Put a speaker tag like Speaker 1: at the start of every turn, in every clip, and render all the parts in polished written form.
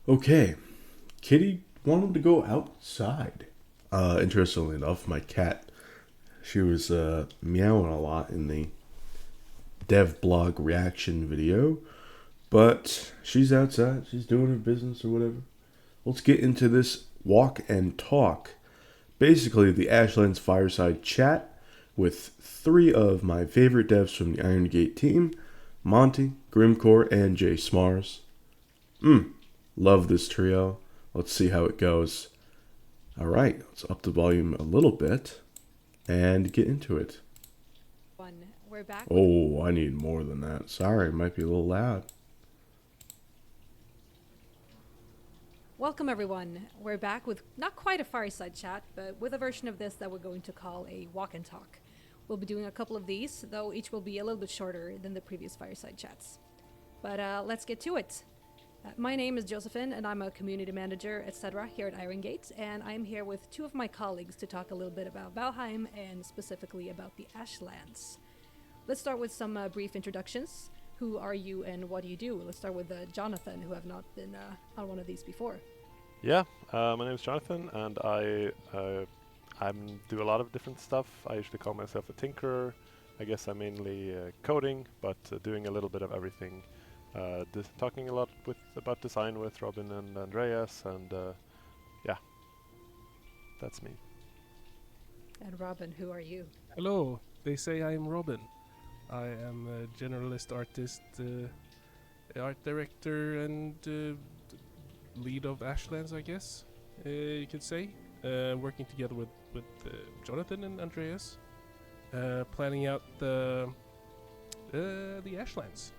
Speaker 1: Okay, Kitty wanted to go outside. Interestingly enough, my cat, she was meowing a lot in the dev blog reaction video, but she's outside. She's doing her business or whatever. Let's get into this walk and talk. Basically, the Ashlands fireside chat with three of my favorite devs from the Iron Gate team, Monty, Grimcore, and Jay Smars. Love this trio. Let's see how it goes. All right, let's up the volume a little bit and get into it.
Speaker 2: We're back.
Speaker 1: Oh, I need more than that. Sorry, it might be a little loud.
Speaker 2: Welcome, everyone. We're back with not quite a fireside chat, but with a version of this that we're going to call a walk and talk. We'll be doing a couple of these, though each will be a little bit shorter than the previous fireside chats. But let's get to it. My name is Josephine, and I'm a community manager, etc., here at Iron Gate, and I'm here with two of my colleagues to talk a little bit about Valheim and specifically about the Ashlands. Let's start with some brief introductions. Who are you and what do you do? Let's start with Jonathan, who have not been on one of these before.
Speaker 3: Yeah, my name is Jonathan, and I do a lot of different stuff. I usually call myself a tinkerer. I guess I'm mainly coding, but doing a little bit of everything. Talking a lot about design with Robin and Andreas, and yeah, that's me.
Speaker 2: And Robin, who are you?
Speaker 4: Hello, they say I'm Robin. I am a generalist artist, art director, and lead of Ashlands, I guess you could say. Working together with Jonathan and Andreas, planning out the Ashlands.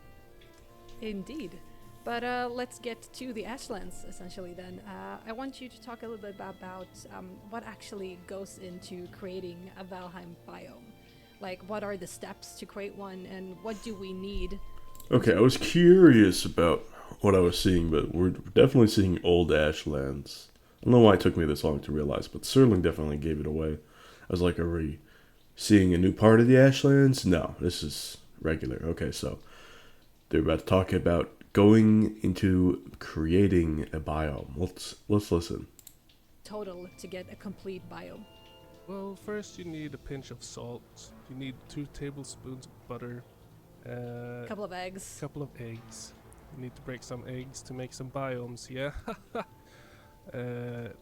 Speaker 2: Indeed. But let's get to the Ashlands, essentially, then. I want you to talk a little bit about what actually goes into creating a Valheim biome. Like, what are the steps to create one, and what do we need?
Speaker 1: Okay, I was curious about what I was seeing, but we're definitely seeing old Ashlands. I don't know why it took me this long to realize, but Serling definitely gave it away. I was like, are we seeing a new part of the Ashlands? No, this is regular. Okay, so they're about to talk about going into creating a biome. Let's listen.
Speaker 2: Total to get a complete biome.
Speaker 4: Well, first you need a pinch of salt. You need 2 tablespoons of butter.
Speaker 2: A couple of eggs.
Speaker 4: Couple of eggs. You need to break some eggs to make some biomes. Yeah.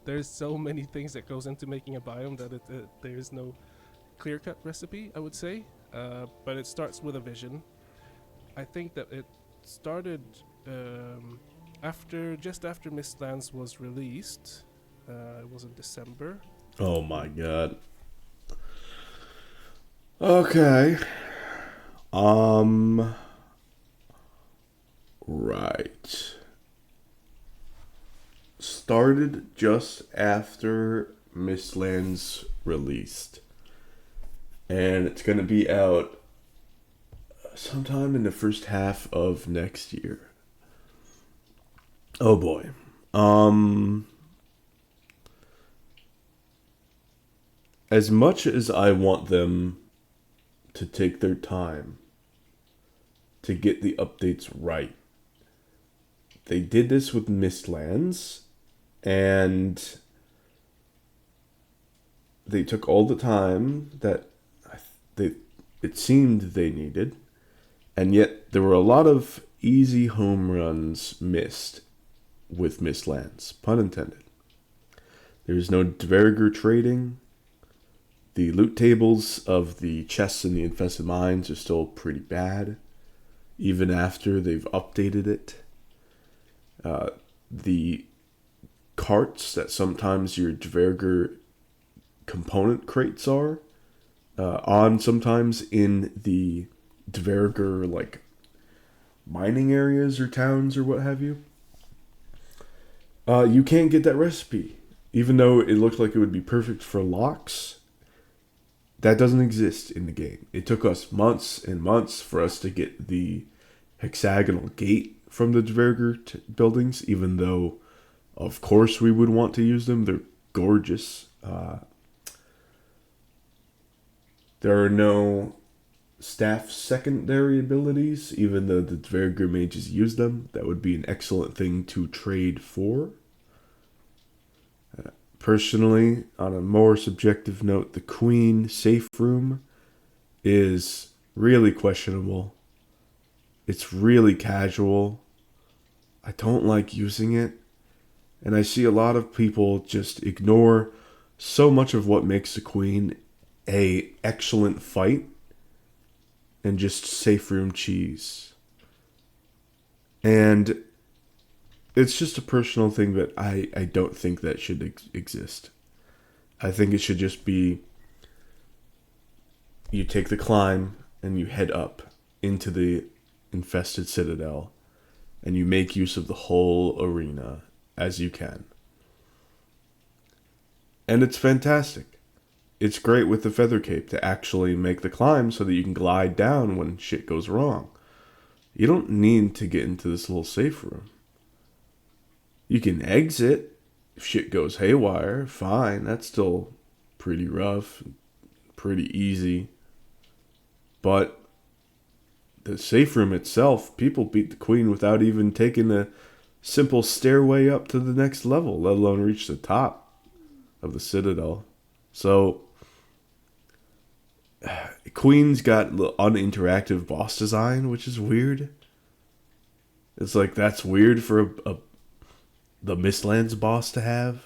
Speaker 4: There's so many things that goes into making a biome that there is no clear-cut recipe, I would say. But it starts with a vision. I think that it started just after Mistlands was released. It was in December.
Speaker 1: Oh my god. Okay. Right. Started just after Mistlands released. And it's gonna be out sometime in the first half of next year. Oh boy. As much as I want them to take their time to get the updates right, they did this with Mistlands, and they took all the time that it seemed they needed, and yet there were a lot of easy home runs missed with Mistlands, pun intended. There's no Dverger trading. The loot tables of the chests in the infested mines are still pretty bad, even after they've updated it. The carts that sometimes your Dverger component crates are on sometimes in the Dverger like mining areas or towns or what have you. You can't get that recipe, even though it looked like it would be perfect for locks. That doesn't exist in the game. It took us months and months for us to get the hexagonal gate from the Dverger buildings, even though, of course, we would want to use them. They're gorgeous. There are no staff secondary abilities, even though the very good mages use them. That would be an excellent thing to trade for. Personally, on a more subjective note, the Queen safe room is really questionable. It's really casual. I don't like using it. And I see a lot of people just ignore so much of what makes the Queen a excellent fight and just safe room cheese. And it's just a personal thing that I don't think that should exist. I think it should just be you take the climb and you head up into the infested citadel and you make use of the whole arena as you can. And it's fantastic. It's great with the feather cape to actually make the climb so that you can glide down when shit goes wrong. You don't need to get into this little safe room. You can exit if shit goes haywire, fine. That's still pretty rough, pretty easy. But the safe room itself, people beat the Queen without even taking a simple stairway up to the next level, let alone reach the top of the Citadel. So, Queen's got uninteractive boss design, which is weird. It's like, that's weird for the Mistlands boss to have.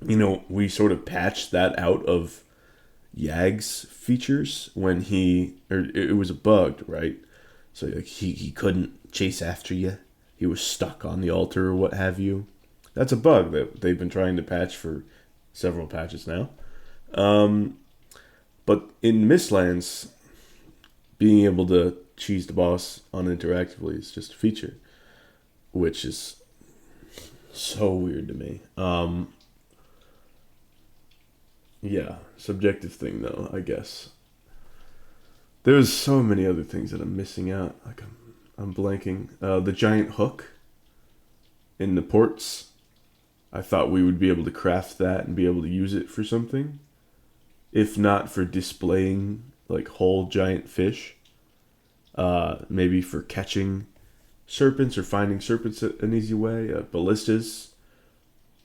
Speaker 1: You know, we sort of patched that out of Yag's features when it was a bug, right? So like he couldn't chase after you. He was stuck on the altar or what have you. That's a bug that they've been trying to patch for several patches now. But in Mistlands, being able to cheese the boss uninteractively is just a feature, which is so weird to me. Yeah, subjective thing though, I guess. There's so many other things that I'm missing out. Like I'm blanking. The giant hook in the ports. I thought we would be able to craft that and be able to use it for something. If not for displaying like whole giant fish. Maybe for catching serpents or finding serpents an easy way. Ballistas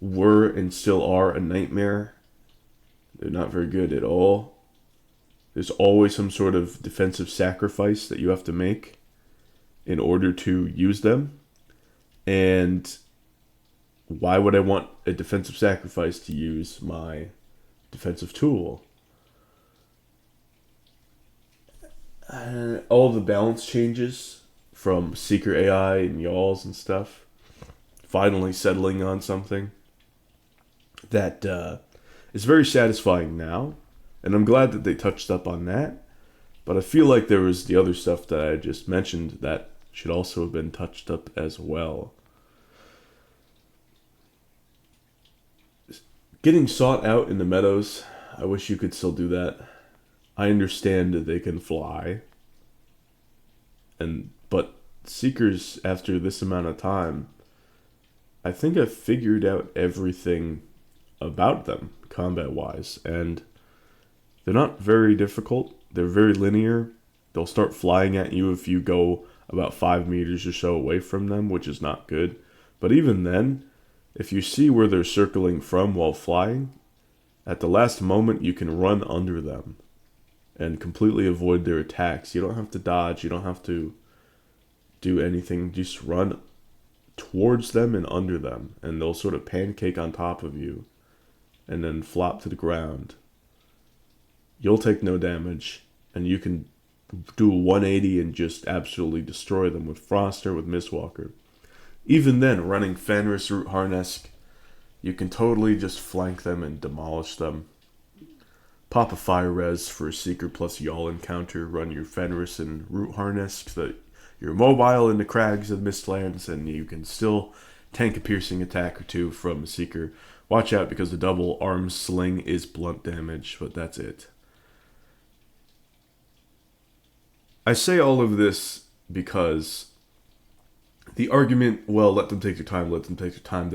Speaker 1: were and still are a nightmare. They're not very good at all. There's always some sort of defensive sacrifice that you have to make in order to use them. And why would I want a defensive sacrifice to use my defensive tool? All the balance changes from Seeker AI and Yalls and stuff. Finally settling on something that is very satisfying now. And I'm glad that they touched up on that. But I feel like there was the other stuff that I just mentioned that should also have been touched up as well. Getting sought out in the meadows, I wish you could still do that. I understand that they can fly. But Seekers, after this amount of time, I think I've figured out everything about them, combat-wise. And they're not very difficult. They're very linear. They'll start flying at you if you go about 5 meters or so away from them, which is not good. But even then, if you see where they're circling from while flying, at the last moment you can run under them and completely avoid their attacks. You don't have to dodge. You don't have to do anything. Just run towards them and under them, and they'll sort of pancake on top of you and then flop to the ground. You'll take no damage, and you can do a 180 and just absolutely destroy them with Frost or with Mistwalker. Even then, running Fenris Root Harnesk, you can totally just flank them and demolish them. Pop a Fire Res for a Seeker plus Yawl encounter, run your Fenris and Root Harnesk so that you're mobile in the crags of Mistlands, and you can still tank a piercing attack or two from a Seeker. Watch out because the double arm sling is blunt damage, but that's it. I say all of this because the argument, well, let them take their time, they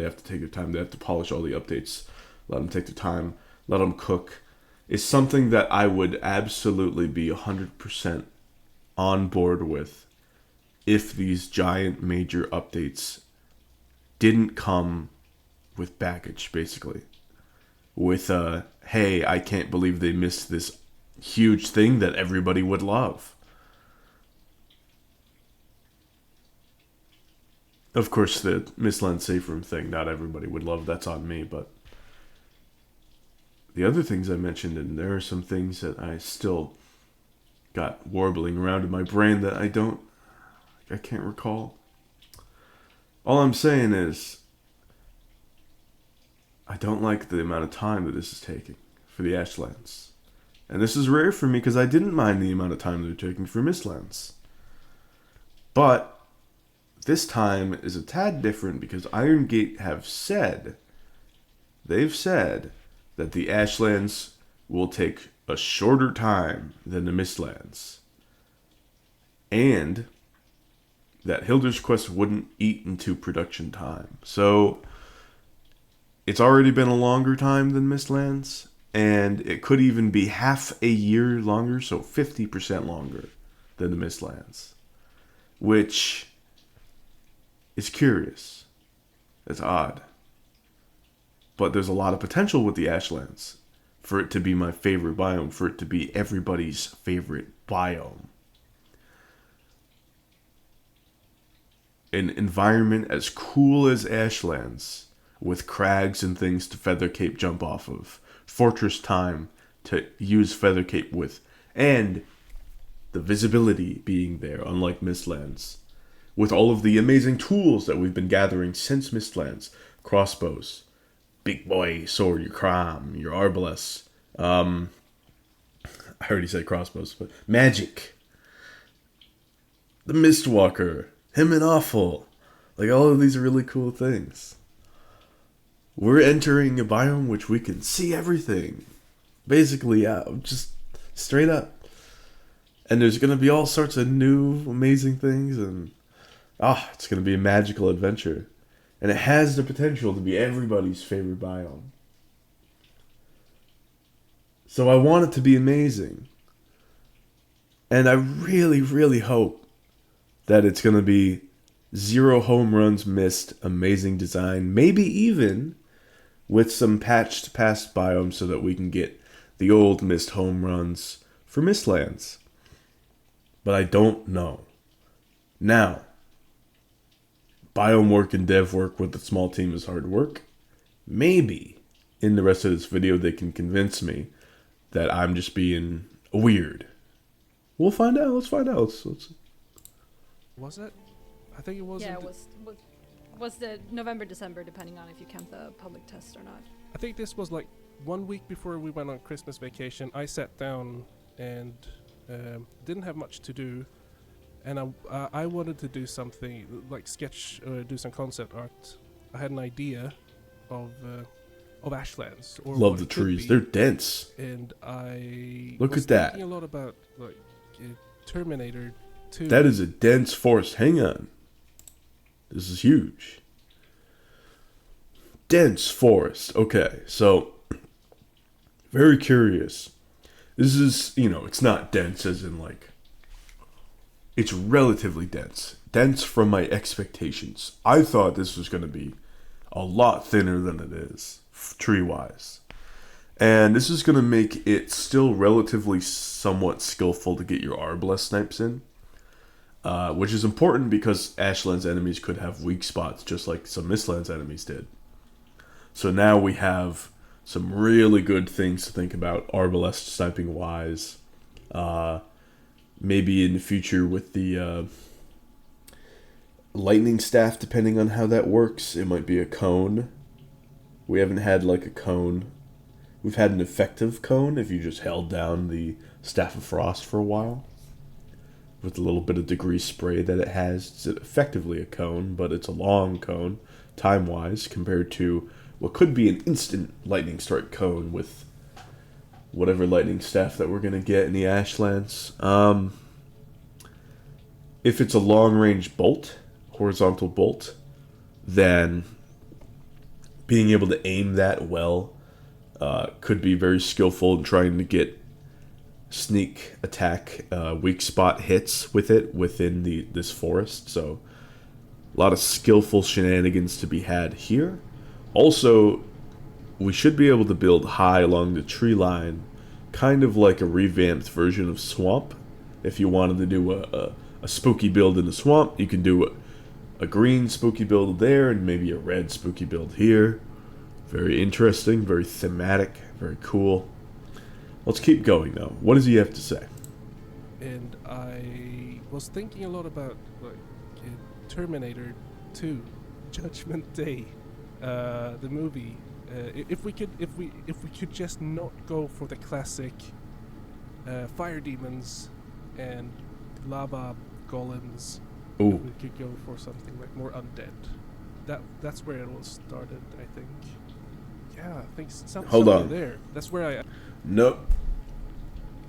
Speaker 1: have to take their time, they have to polish all the updates, let them take their time, let them cook, is something that I would absolutely be 100% on board with if these giant major updates didn't come with baggage, basically. With hey, I can't believe they missed this huge thing that everybody would love. Of course, the Mistland safe room thing, not everybody would love. That's on me, but the other things I mentioned, and there are some things that I still got warbling around in my brain that I can't recall. All I'm saying is, I don't like the amount of time that this is taking for the Ashlands. And this is rare for me because I didn't mind the amount of time they're taking for Mistlands. But this time is a tad different because Iron Gate they've said that the Ashlands will take a shorter time than the Mistlands. And that Hilder's Quest wouldn't eat into production time. So it's already been a longer time than Mistlands, and it could even be half a year longer, so 50% longer than the Mistlands. Which is curious. It's odd. But there's a lot of potential with the Ashlands for it to be my favorite biome, for it to be everybody's favorite biome. An environment as cool as Ashlands, with crags and things to Feathercape jump off of, fortress time to use Feathercape with, and the visibility being there, unlike Mistlands. With all of the amazing tools that we've been gathering since Mistlands. Crossbows, big boy sword, your Crom, your Arbalest. I already said crossbows, but magic. The Mistwalker, him and Awful. Like, all of these are really cool things. We're entering a biome which we can see everything. Basically, just straight up. And there's going to be all sorts of new, amazing things, and it's going to be a magical adventure. And it has the potential to be everybody's favorite biome. So I want it to be amazing. And I really, really hope that it's going to be 0 home runs missed, amazing design, maybe even with some patched past biomes so that we can get the old missed home runs for Mistlands. But I don't know. Now, biome work and dev work with a small team is hard work. Maybe in the rest of this video they can convince me that I'm just being weird. We'll find out. Let's find out. Let's...
Speaker 4: Was it? I think it was.
Speaker 2: Yeah, it was the November, December, depending on if you count the public test or not.
Speaker 4: I think this was like 1 week before we went on Christmas vacation. I sat down and didn't have much to do, and I wanted to do something like sketch or do some concept art. I had an idea of Ashlands. Or
Speaker 1: love the trees. They're dense.
Speaker 4: And I
Speaker 1: look
Speaker 4: was
Speaker 1: at that.
Speaker 4: Thinking a lot about like Terminator 2.
Speaker 1: That is a dense forest. Hang on. This is huge. Dense forest. Okay, so very curious. This is, it's not dense as in like, it's relatively dense. Dense from my expectations. I thought this was going to be a lot thinner than it is, tree-wise. And this is going to make it still relatively somewhat skillful to get your Arbalest snipes in. Which is important because Ashland's enemies could have weak spots, just like some Mistland's enemies did. So now we have some really good things to think about, Arbalest sniping wise. Maybe in the future with the lightning staff, depending on how that works, it might be a cone. We haven't had like a cone. We've had an effective cone if you just held down the Staff of Frost for a while. With a little bit of degree spray that it has. It's effectively a cone, but it's a long cone, time-wise, compared to what could be an instant lightning strike cone with whatever lightning staff that we're going to get in the Ashlands. If it's a long-range bolt, horizontal bolt, then being able to aim that well could be very skillful in trying to get sneak attack weak spot hits with it within this forest. So a lot of skillful shenanigans to be had here. Also, we should be able to build high along the tree line, kind of like a revamped version of Swamp. If you wanted to do a spooky build in the swamp, you can do a green spooky build there and maybe a red spooky build here. Very interesting, very thematic, very cool. Let's keep going though. What does he have to say?
Speaker 4: And I was thinking a lot about like Terminator 2, Judgment Day, the movie. If we could just not go for the classic fire demons and lava golems,
Speaker 1: Ooh.
Speaker 4: we could go for something like more undead. That's where it all started, I think. Yeah, I think
Speaker 1: Hold on.
Speaker 4: there. That's where I.
Speaker 1: No.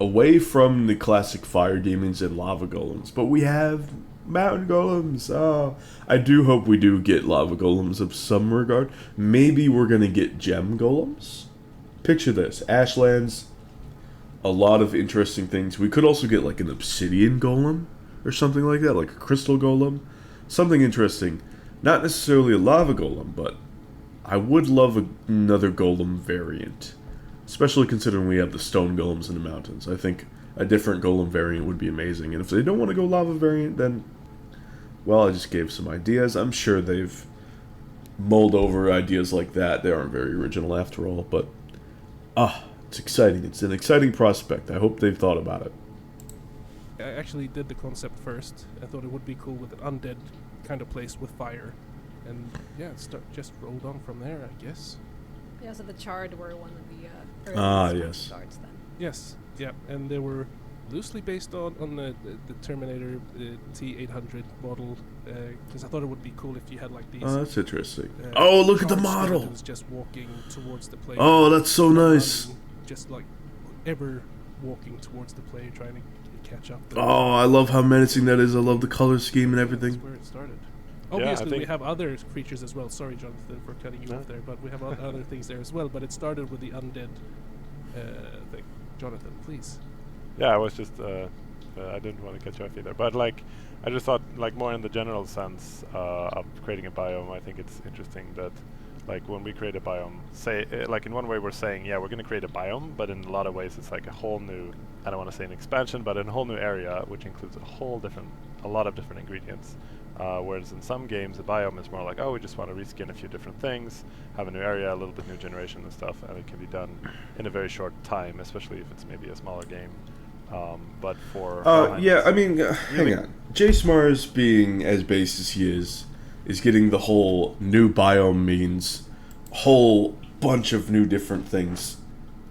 Speaker 1: Away from the classic fire demons and lava golems, but we have mountain golems. Oh, I do hope we do get lava golems of some regard. Maybe we're gonna get gem golems. Picture this: Ashlands, a lot of interesting things. We could also get like an obsidian golem or something like that, like a crystal golem, something interesting. Not necessarily a lava golem, but I would love another golem variant, especially considering we have the stone golems in the mountains. I think a different golem variant would be amazing. And if they don't want to go lava variant, then, well, I just gave some ideas. I'm sure they've mulled over ideas like that. They aren't very original after all, but it's exciting. It's an exciting prospect. I hope they've thought about it.
Speaker 4: I actually did the concept first. I thought it would be cool with an undead kind of place with fire, and yeah, just rolled on from there, I guess.
Speaker 2: Yeah, so the Charred were one of the early
Speaker 1: yes.
Speaker 2: guards then.
Speaker 4: Yes, yeah, and they were loosely based on the Terminator T800 model, because I thought it would be cool if you had like these.
Speaker 1: Oh, that's interesting. Oh, look at the
Speaker 4: charred
Speaker 1: model!
Speaker 4: skeletons just walking towards the player.
Speaker 1: Oh, that's so nice.
Speaker 4: Just like ever walking towards the player, trying to catch up.
Speaker 1: Oh, I love how menacing that is. I love the color scheme and everything.
Speaker 4: That's where it started.
Speaker 3: Yeah,
Speaker 4: Obviously, we have other creatures as well. Sorry, Jonathan, for cutting you off there, but we have other things there as well. But it started with the undead thing. Jonathan, please.
Speaker 3: Yeah, I was just I didn't want to cut you off either, but like I just thought like more in the general sense of creating a biome. I think it's interesting that like when we create a biome, say like in one way we're saying yeah we're going to create a biome, but in a lot of ways it's like a whole new, I don't want to say an expansion, but in a whole new area which includes a lot of different ingredients. Whereas in some games, a biome is more like, oh, we just want to reskin a few different things, have a new area, a little bit new generation and stuff, and it can be done in a very short time, especially if it's maybe a smaller game. But for
Speaker 1: yeah, I mean, hang on. Jace Mars, being as base as he is getting the whole new biome means a whole bunch of new different things.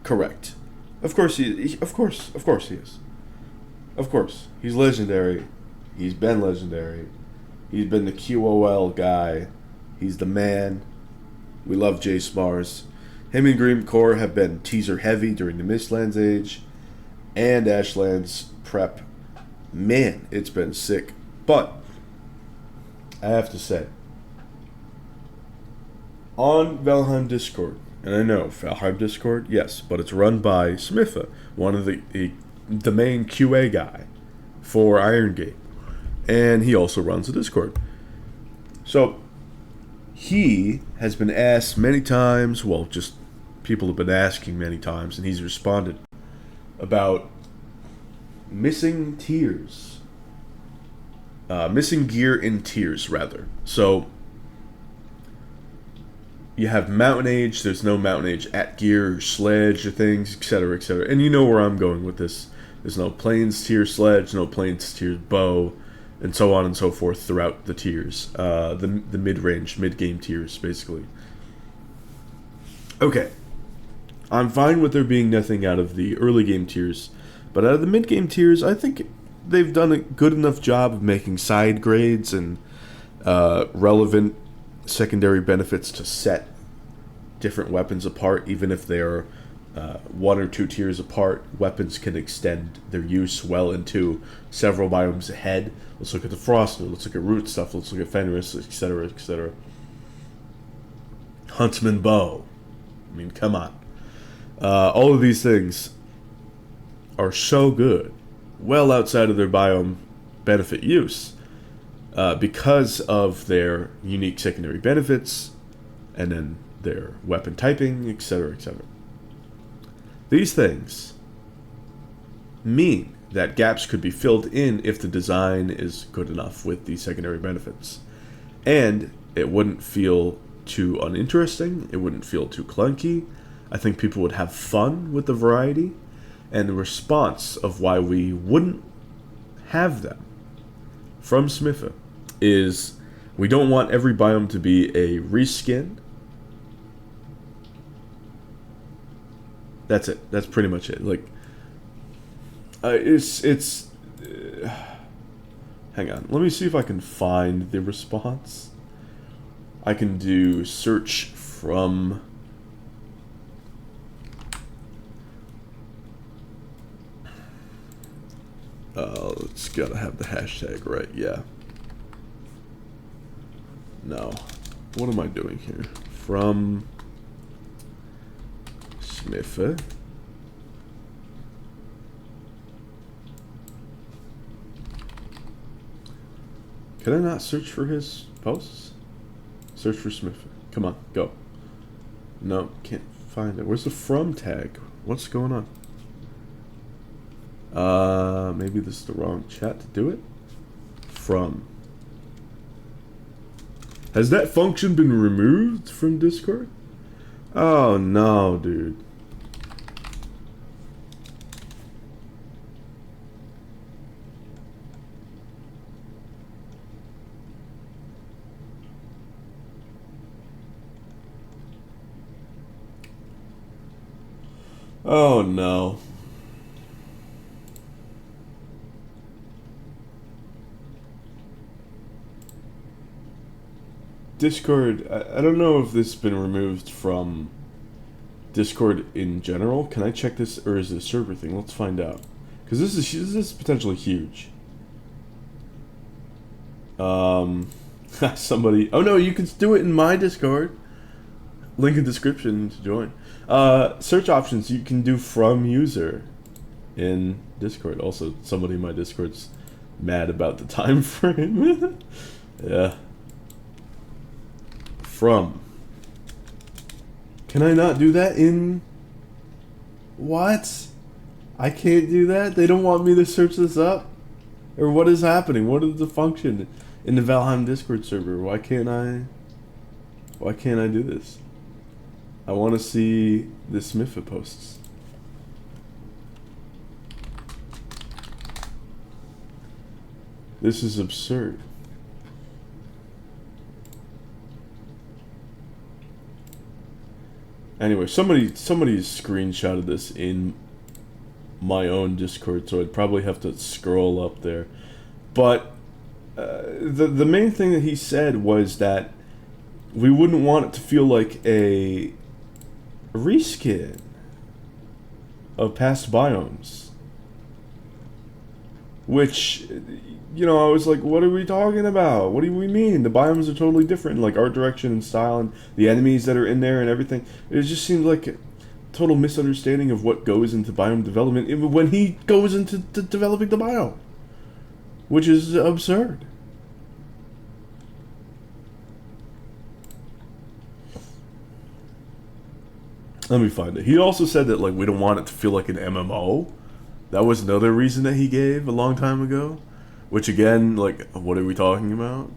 Speaker 1: Correct. Of course of course he is. Of course, he's legendary. He's been legendary. He's been the QOL guy. He's the man. We love Jace Mars. Him and Green Core have been teaser heavy during the Mistlands age and Ashland's prep. Man, it's been sick. But I have to say, on Valheim Discord, and I know Valheim Discord, yes, but it's run by Smitha, one of the main QA guy for Iron Gate. And he also runs a Discord. So, he has been asked many times, well, just people have been asking many times, and he's responded about missing tiers. Missing gear in tiers, rather. So, you have Mountain Age, there's no Mountain Age at gear, or sledge, or things, etc., etc. And you know where I'm going with this. There's no Plains tier sledge, no Plains tier bow, and so on and so forth throughout the tiers. The mid-range, mid-game tiers, basically. Okay. I'm fine with there being nothing out of the early game tiers, but out of the mid-game tiers, I think they've done a good enough job of making side grades and relevant secondary benefits to set different weapons apart, even if they're one or two tiers apart. Weapons can extend their use well into several biomes ahead. Let's look at the Frostner, let's look at Root stuff, let's look at Fenris, etc., etc. Huntsman Bow. I mean, come on. All of these things are so good, well outside of their biome benefit use, because of their unique secondary benefits, and then their weapon typing, etc., etc. These things mean that gaps could be filled in if the design is good enough with the secondary benefits. And it wouldn't feel too uninteresting, it wouldn't feel too clunky. I think people would have fun with the variety, and the response of why we wouldn't have them from Smitha is we don't want every biome to be a reskin. That's it. That's pretty much it. Like, hang on. Let me see if I can find the response. I can do search from. It's gotta have the hashtag right. Yeah. No. What am I doing here? From Smitha. Can I not search for his posts? Search for Smitha. Come on, go. No, can't find it. Where's the from tag? What's going on? Maybe this is the wrong chat to do it. From. Has that function been removed from Discord? Oh no, dude. Oh no. Discord, I don't know if this has been removed from Discord in general. Can I check this, or is it a server thing? Let's find out. Because this is potentially huge. Somebody... Oh no, you can do it in my Discord. Link in description to join. Search options you can do from user in Discord. Also, somebody in my Discord's mad about the time frame. Yeah. From. Can I not do that in... What? I can't do that? They don't want me to search this up? Or what is happening? What is the function in the Valheim Discord server? Why can't I do this? I want to see the Smitha posts. This is absurd. Anyway, somebody screenshotted this in my own Discord, so I'd probably have to scroll up there. But the main thing that he said was that we wouldn't want it to feel like a reskin of past biomes. Which, you know, I was like, what are we talking about? What do we mean? The biomes are totally different, like art direction and style, and the enemies that are in there and everything. It just seemed like a total misunderstanding of what goes into biome development when he goes into developing the biome, which is absurd. Let me find it. He also said that, like, we don't want it to feel like an MMO. That was another reason that he gave a long time ago. Which, again, like, what are we talking about?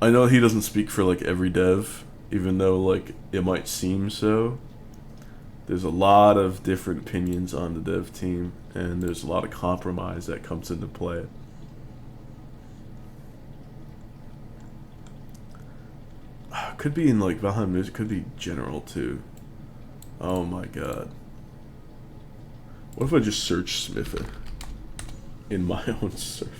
Speaker 1: I know he doesn't speak for, like, every dev, even though, like, it might seem so. There's a lot of different opinions on the dev team, and there's a lot of compromise that comes into play. Could be in, like, Valheim News, could be general, too. Oh my god. What if I just search Smitha in my own server?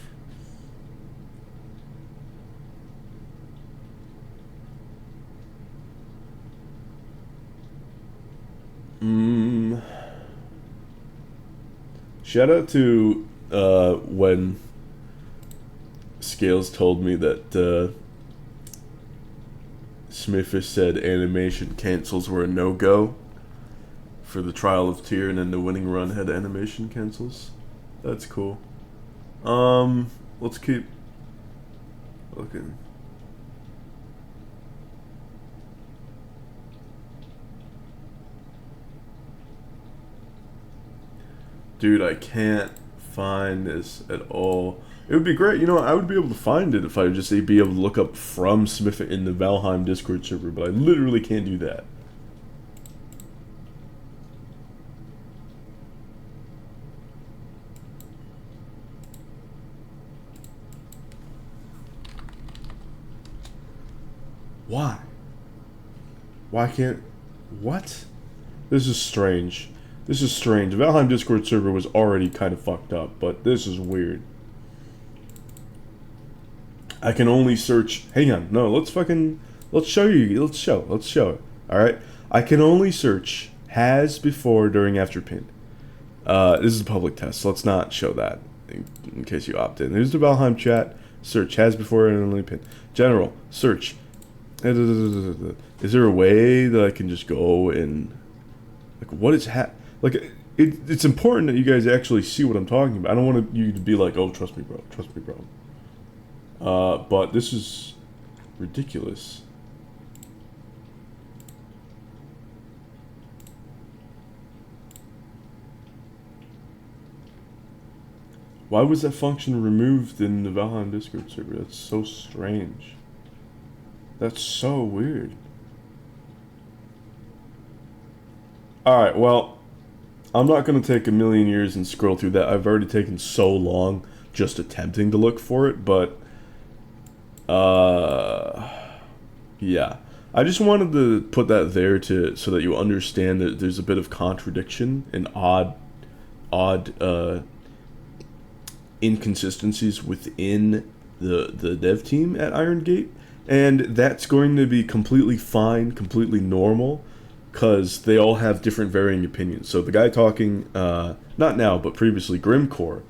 Speaker 1: Shout out to when Scales told me that Smith said animation cancels were a no-go for the Trial of Tyr, and then the winning run had animation cancels. That's cool. Let's keep looking. Dude, I can't find this at all. It would be great, you know, I would be able to find it if I would just be able to look up from Smith in the Valheim Discord server, but I literally can't do that. Why? Why can't... What? This is strange. This is strange. The Valheim Discord server was already kind of fucked up, but this is weird. I can only search... Hang on. No, let's show you. Let's show it. Alright? I can only search has, before, during, after pin. This is a public test, so let's not show that in case you opt in. Here's the Valheim chat. Search has, before, and only pin. General. Search. Is there a way that I can just go and... Like, what is it's important that you guys actually see what I'm talking about. I don't want you to be like, oh, trust me, bro. Trust me, bro. But this is ridiculous. Why was that function removed in the Valheim Discord server? That's so strange. That's so weird. Alright, well, I'm not going to take a million years and scroll through that. I've already taken so long just attempting to look for it, but... yeah. I just wanted to put that there so that you understand that there's a bit of contradiction and odd inconsistencies within the dev team at Iron Gate. And that's going to be completely fine, completely normal, because they all have different varying opinions. So the guy talking, not now, but previously, Grimcore,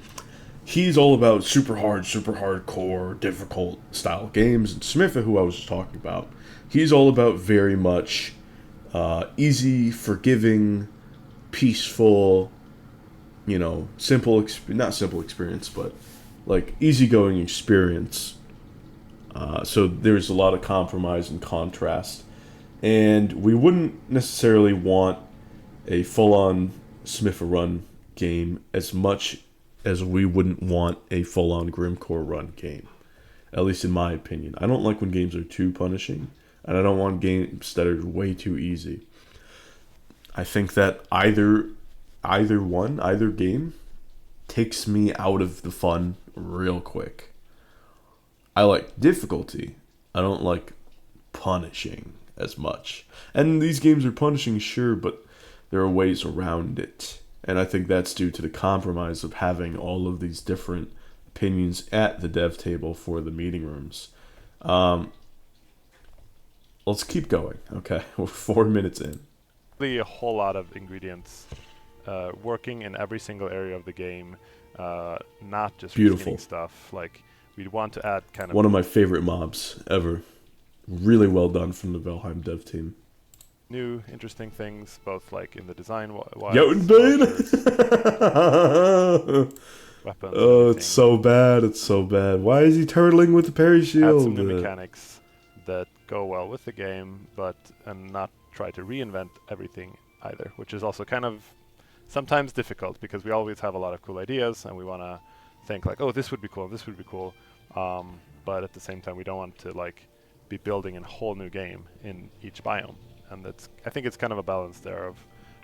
Speaker 1: he's all about super hardcore, difficult style games. And Smith, who I was just talking about, he's all about very much easy, forgiving, peaceful, you know, not simple experience, but like easygoing experience. So there's a lot of compromise and contrast. And we wouldn't necessarily want a full-on Smith run game as much as we wouldn't want a full-on Grimcore run game. At least in my opinion. I don't like when games are too punishing, and I don't want games that are way too easy. I think that either game takes me out of the fun real quick. I like difficulty. I don't like punishing as much. And these games are punishing, sure, but there are ways around it. And I think that's due to the compromise of having all of these different opinions at the dev table for the meeting rooms. Let's keep going, okay? We're 4 minutes in.
Speaker 3: A whole lot of ingredients working in every single area of the game, not just
Speaker 1: beautiful
Speaker 3: stuff. Like, we'd want to add kind of...
Speaker 1: One of my favorite mobs ever. Really well done from the Valheim dev team.
Speaker 3: New, interesting things, both like in the design wise.
Speaker 1: Jotunbane!
Speaker 3: Weapons.
Speaker 1: Oh, it's so bad. It's so bad. Why is he turtling with the parry shield?
Speaker 3: Add some new mechanics that go well with the game, and not try to reinvent everything either, which is also kind of sometimes difficult because we always have a lot of cool ideas and we want to think like, oh, this would be cool, this would be cool. But at the same time, we don't want to like be building a whole new game in each biome. And I think it's kind of a balance there of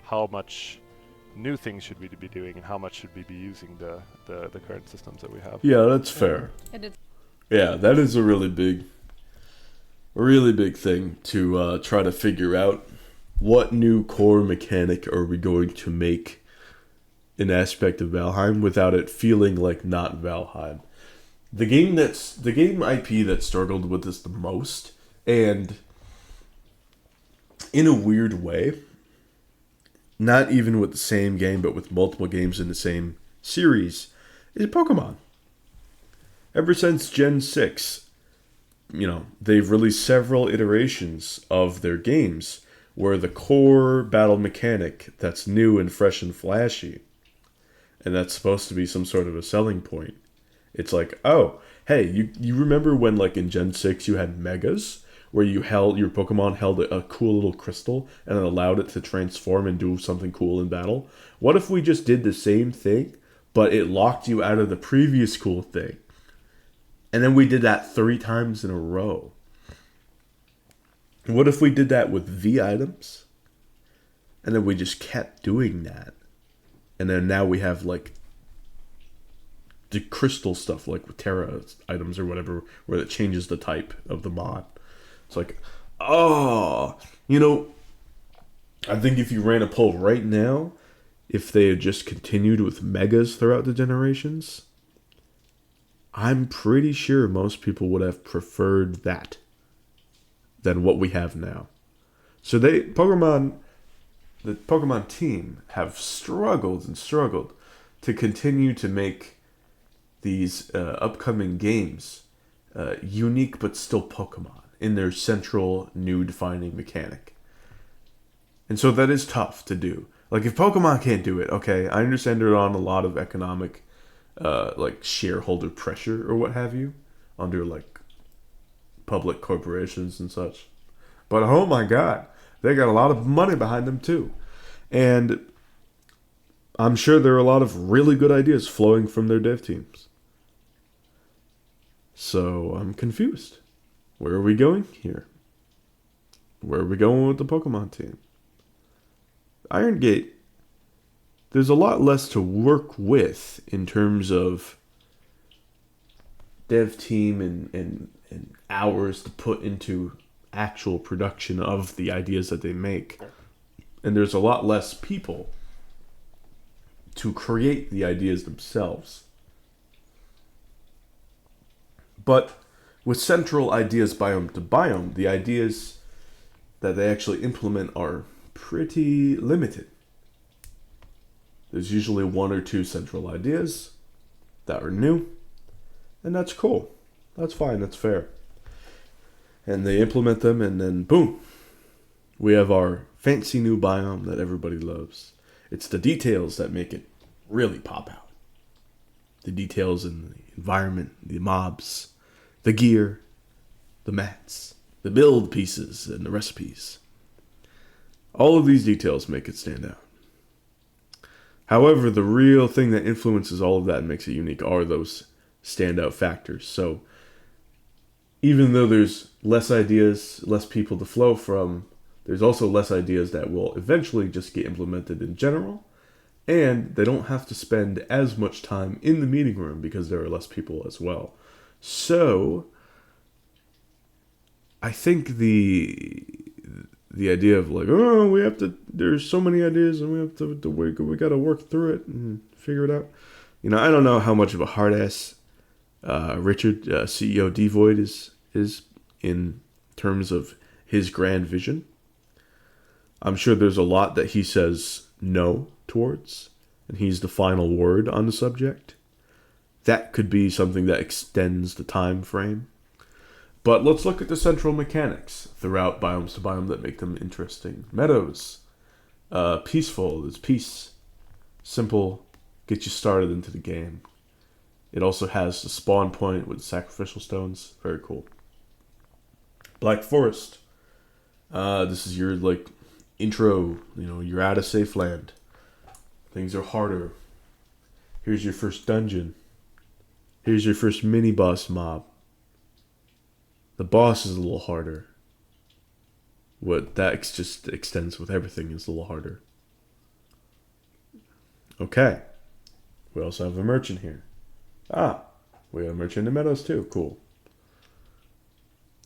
Speaker 3: how much new things should we be doing and how much should we be using the current systems that we have.
Speaker 1: Yeah, that's fair. Yeah, that is a really big thing to try to figure out. What new core mechanic are we going to make an aspect of Valheim without it feeling like not Valheim? The game IP that struggled with this the most, and in a weird way, not even with the same game, but with multiple games in the same series, is Pokemon. Ever since Gen 6, they've released several iterations of their games where the core battle mechanic that's new and fresh and flashy, and that's supposed to be some sort of a selling point. It's like, oh, hey, you remember when, like, in Gen 6 you had megas, where your Pokemon held a cool little crystal and it allowed it to transform and do something cool in battle? What if we just did the same thing, but it locked you out of the previous cool thing? And then we did that 3 times in a row. What if we did that with V items? And then we just kept doing that. And then now we have, like, the crystal stuff, like with Terra items or whatever, where it changes the type of the mod. It's like, oh, I think if you ran a poll right now, if they had just continued with megas throughout the generations, I'm pretty sure most people would have preferred that than what we have now. So the Pokemon team have struggled and struggled to continue to make these upcoming games unique but still Pokemon in their central new defining mechanic. And so that is tough to do. Like, if Pokemon can't do it, okay, I understand they're on a lot of economic like shareholder pressure or what have you, under like public corporations and such. But oh my god, they got a lot of money behind them too. And I'm sure there are a lot of really good ideas flowing from their dev teams. So I'm confused. Where are we going here? Where are we going with the Pokemon team? Iron Gate, there's a lot less to work with in terms of dev team and hours to put into actual production of the ideas that they make. And there's a lot less people to create the ideas themselves. But with central ideas biome to biome, the ideas that they actually implement are pretty limited. There's usually 1 or 2 central ideas that are new, and that's cool. That's fine, that's fair. And they implement them, and then boom, we have our fancy new biome that everybody loves. It's the details that make it really pop out. The details in the environment, the mobs, the gear, the mats, the build pieces, and the recipes. All of these details make it stand out. However, the real thing that influences all of that and makes it unique are those standout factors. So, even though there's less ideas, less people to flow from, there's also less ideas that will eventually just get implemented in general, and they don't have to spend as much time in the meeting room because there are less people as well. So, I think the idea of like, oh, there's so many ideas and we got to work through it and figure it out. I don't know how much of a hard ass Richard, CEO Devoid is in terms of his grand vision. I'm sure there's a lot that he says no towards, and he's the final word on the subject. That could be something that extends the time frame. But let's look at the central mechanics throughout Biomes to Biome that make them interesting. Meadows. Peaceful. There's peace. Simple. Get you started into the game. It also has the spawn point with sacrificial stones. Very cool. Black Forest. This is your, like, intro. You're at a safe land. Things are harder. Here's your first dungeon. Here's your first mini-boss mob. The boss is a little harder. What that just extends with everything is a little harder. Okay. We also have a merchant here. We have a merchant in the meadows too. Cool.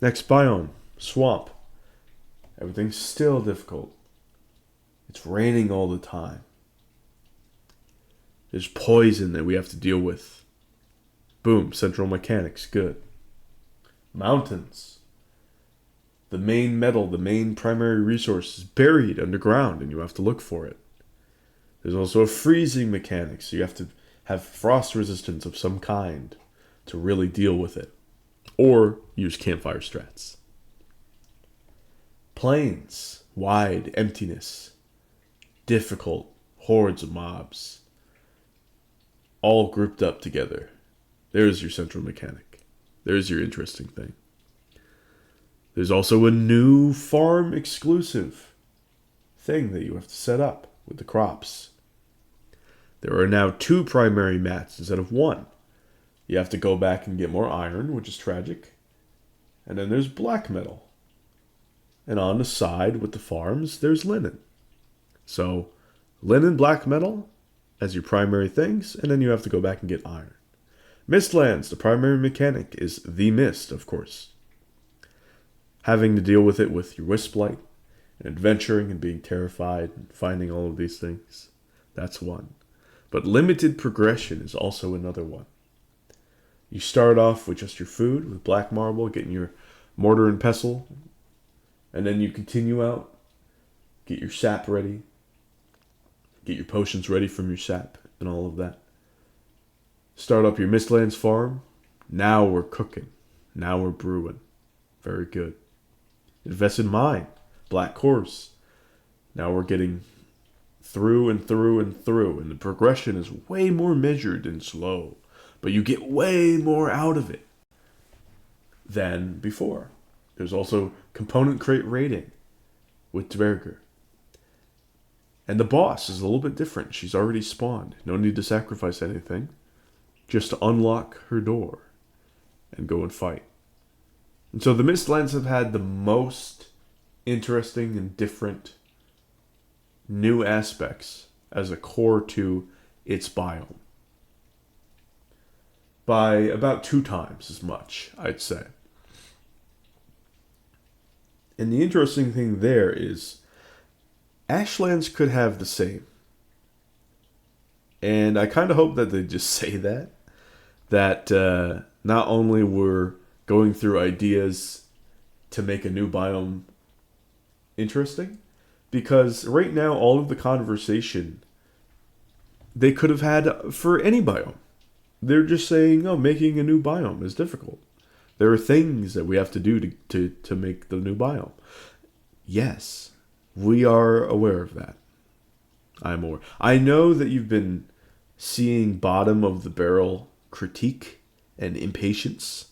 Speaker 1: Next biome. Swamp. Everything's still difficult. It's raining all the time. There's poison that we have to deal with. Boom. Central mechanics. Good. Mountains. The main metal, the main primary resource is buried underground and you have to look for it. There's also a freezing mechanic, so you have to have frost resistance of some kind to really deal with it. or use campfire strats. Plains, wide, emptiness, difficult, hordes of mobs, all grouped up together. There's your central mechanic. There's your interesting thing. There's also a new farm exclusive thing that you have to set up with the crops. There are now 2 primary mats instead of 1. You have to go back and get more iron, which is tragic. And then there's black metal. And on the side with the farms, there's linen. So, linen, black metal as your primary things, and then you have to go back and get iron. Mistlands, the primary mechanic is the mist, of course. Having to deal with it with your Wisplight, and adventuring and being terrified and finding all of these things. That's one. But limited progression is also another one. You start off with just your food, with black marble, getting your mortar and pestle, and then you continue out, get your sap ready, get your potions ready from your sap, and all of that. Start up your Mistlands farm. Now we're cooking. Now we're brewing. Very good. Invest in mine. Black course. Now we're getting through and through and through, and the progression is way more measured and slow, but you get way more out of it than before. There's also component crate raiding with Dverger. And the boss is a little bit different. She's already spawned. No need to sacrifice anything. Just to unlock her door and go and fight. And so the Mistlands have had the most interesting and different new aspects as a core to its biome. By about 2 times as much, I'd say. And the interesting thing there is Ashlands could have the same. And I kind of hope that they just say that. That not only we're going through ideas to make a new biome interesting, because right now all of the conversation they could have had for any biome. They're just saying, oh, making a new biome is difficult. There are things that we have to do to make the new biome. Yes, we are aware of that. I'm aware. I know that you've been seeing bottom of the barrel critique and impatience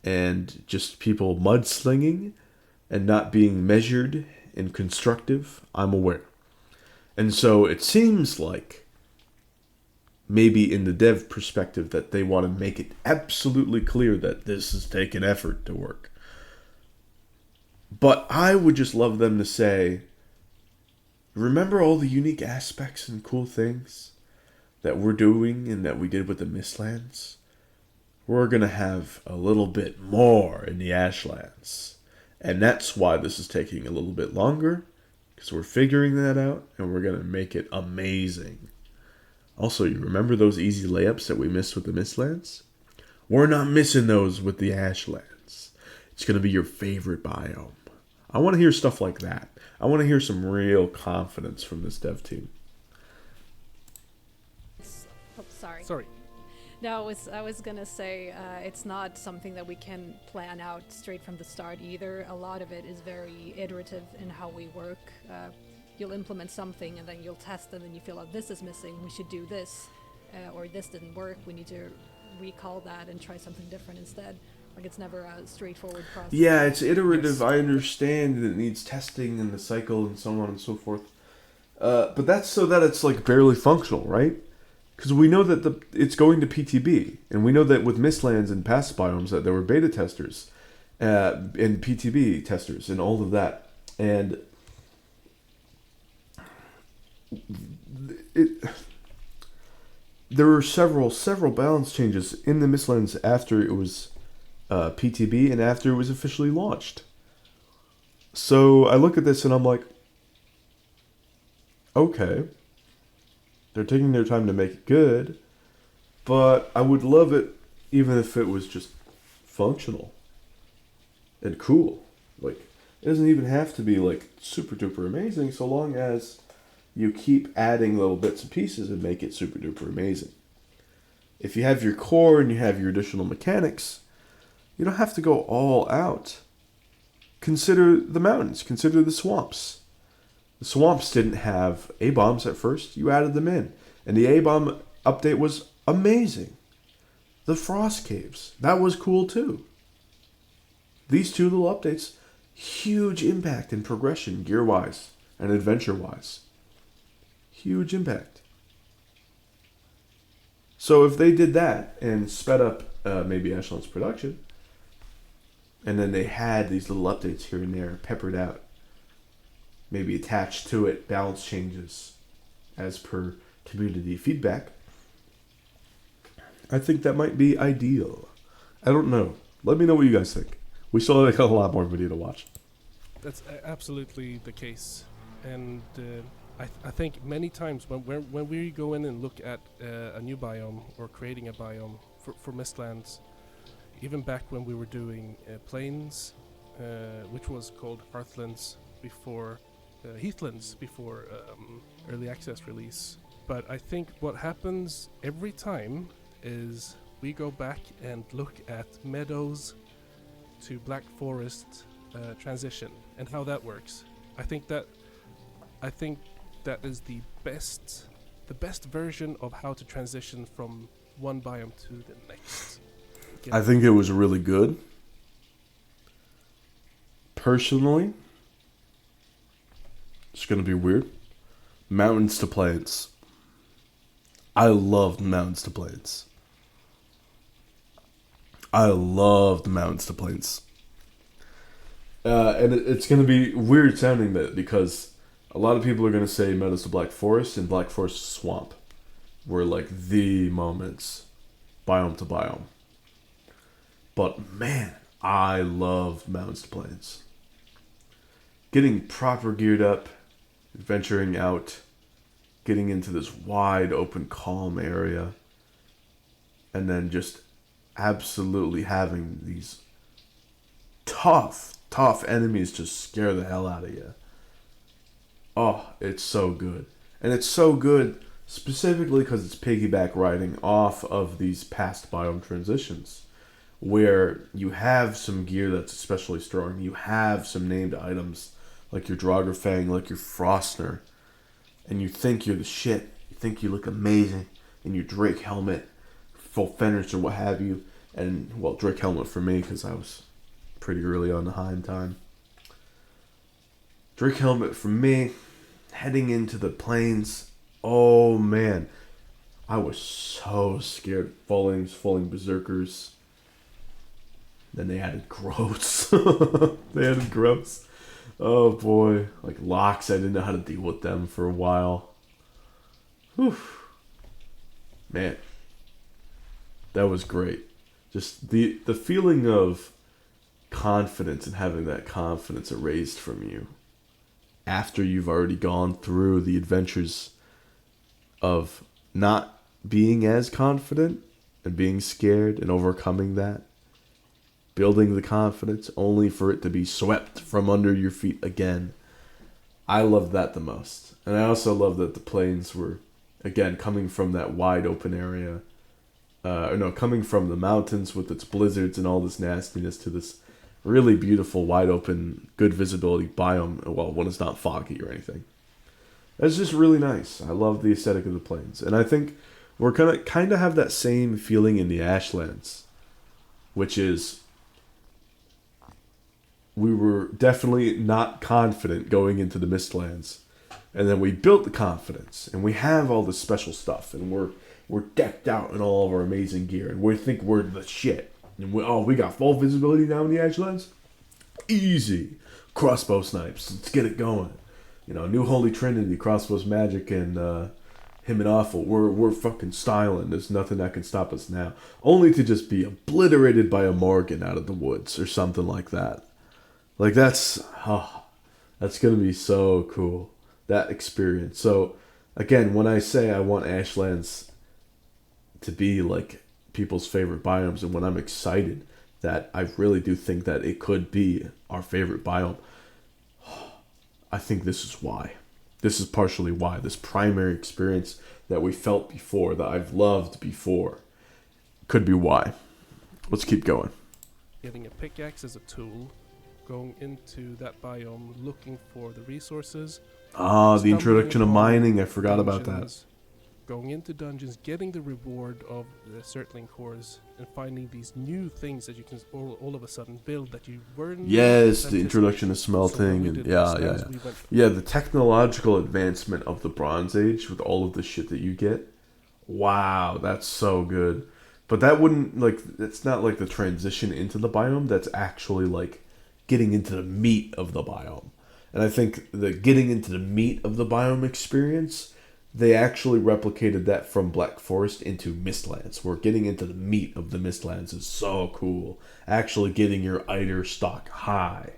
Speaker 1: and just people mudslinging and not being measured and constructive. I'm aware. And so it seems like maybe in the dev perspective that they want to make it absolutely clear that this is taking effort to work. But I would just love them to say, remember all the unique aspects and cool things that we're doing and that we did with the Mistlands? We're going to have a little bit more in the Ashlands. And that's why this is taking a little bit longer, because we're figuring that out and we're going to make it amazing. Also, you remember those easy layups that we missed with the Mistlands? We're not missing those with the Ashlands. It's going to be your favorite biome. I want to hear stuff like that. I want to hear some real confidence from this dev team.
Speaker 2: Oh, sorry.
Speaker 4: Sorry.
Speaker 2: No, I was gonna say it's not something that we can plan out straight from the start either. A lot of it is very iterative in how we work. You'll implement something and then you'll test and then you feel, oh, this is missing, we should do this. Or this didn't work, we need to recall that and try something different instead. Like, it's never a straightforward process.
Speaker 1: Yeah, it's iterative. I understand that it needs testing and the cycle and so on and so forth. But that's so that it's like barely functional, right? Because we know that it's going to PTB. And we know that with Mistlands and past biomes that there were beta testers and PTB testers and all of that. And there were several balance changes in the Mistlands after it was PTB and after it was officially launched. So I look at this and I'm like, okay, they're taking their time to make it good, but I would love it even if it was just functional and cool. Like, it doesn't even have to be like super duper amazing, so long as you keep adding little bits and pieces and make it super duper amazing. If you have your core and you have your additional mechanics, You don't have to go all out. Consider the mountains. Consider the swamps. The swamps didn't have A-bombs at first. You added them in. And the A-bomb update was amazing. The frost caves. That was cool too. These two little updates, huge impact in progression, gear-wise and adventure-wise. Huge impact. So if they did that and sped up maybe Ashland's production, and then they had these little updates here and there peppered out, maybe attached to it, balance changes as per community feedback, I think that might be ideal. I don't know. Let me know what you guys think. We still have a lot more video to watch.
Speaker 4: That's absolutely the case, and I think many times when we go in and look at a new biome or creating a biome for Mistlands, even back when we were doing Plains, which was called Hearthlands before Heathlands before early access release. But I think what happens every time is we go back and look at Meadows to Black Forest transition and how that works. I think that is the best version of how to transition from one biome to the next.
Speaker 1: I think it was really good. Personally, it's going to be weird. Mountains to plains. I loved mountains to plains. And it's going to be weird sounding that because a lot of people are going to say Meadows to Black Forest and Black Forest to Swamp were like the moments, biome to biome. But man, I loved Mountains to Plains. Getting proper geared up, venturing out, getting into this wide open calm area, and then just absolutely having these tough enemies just scare the hell out of you. Oh, it's so good. And it's so good specifically because it's piggyback riding off of these past biome transitions, where you have some gear that's especially strong. You have some named items like your Draugr like your Frostner, and you think you're the shit. You think you look amazing in your Drake helmet, full fenders or what have you. And, well, Drake helmet for me because I was pretty early on the Heim time. Drake helmet for me, heading into the plains. Oh man, I was so scared. Falling berserkers. Then they added growths. Oh boy. Like locks, I didn't know how to deal with them for a while. Whew. Man. That was great. Just the feeling of confidence and having that confidence erased from you after you've already gone through the adventures of not being as confident and being scared and overcoming that. Building the confidence only for it to be swept from under your feet again. I loved that the most. And I also love that the plains were, again, coming from that wide open area. Coming from the mountains with its blizzards and all this nastiness to this really beautiful, wide open, good visibility biome. Well, when it's not foggy or anything. That's just really nice. I love the aesthetic of the plains. And I think we're gonna kind of have that same feeling in the Ashlands, which is we were definitely not confident going into the Mistlands. And then we built the confidence, and we have all this special stuff, and we're decked out in all of our amazing gear, and we think we're the shit. And we got full visibility now in the Ashlands? Easy. Crossbow snipes. Let's get it going. New Holy Trinity, Crossbows Magic, and him and Awful. We're fucking styling. There's nothing that can stop us now. Only to just be obliterated by a Morgan out of the woods or something like that. Like that's gonna be so cool. That experience. So again, when I say I want Ashlands to be like people's favorite biomes, and when I'm excited that I really do think that it could be our favorite biome, I think this is why. This is partially why. This primary experience that we felt before, that I've loved before, could be why. Let's keep going.
Speaker 4: getting a pickaxe as a tool, going into that biome, looking for the resources.
Speaker 1: Ah, the
Speaker 4: stumbling
Speaker 1: introduction of
Speaker 4: upon
Speaker 1: mining. I forgot about that.
Speaker 4: dungeons, going into dungeons, getting the reward of the Surtling cores, and finding these new things that you can all of a sudden build that you weren't.
Speaker 1: Yes, the introduction
Speaker 4: anticipating.
Speaker 1: of
Speaker 4: So when
Speaker 1: smelting
Speaker 4: we
Speaker 1: and
Speaker 4: did
Speaker 1: yeah.
Speaker 4: Ashlands, we went
Speaker 1: Yeah, the technological advancement of the Bronze Age with all of the shit that you get. Wow, that's so good. But that wouldn't, like, it's not like the transition into the biome. That's actually like getting into the meat of the biome. And I think the getting into the meat of the biome experience, they actually replicated that from Black Forest into Mistlands, where getting into the meat of the Mistlands is so cool. Actually getting your Eider stock high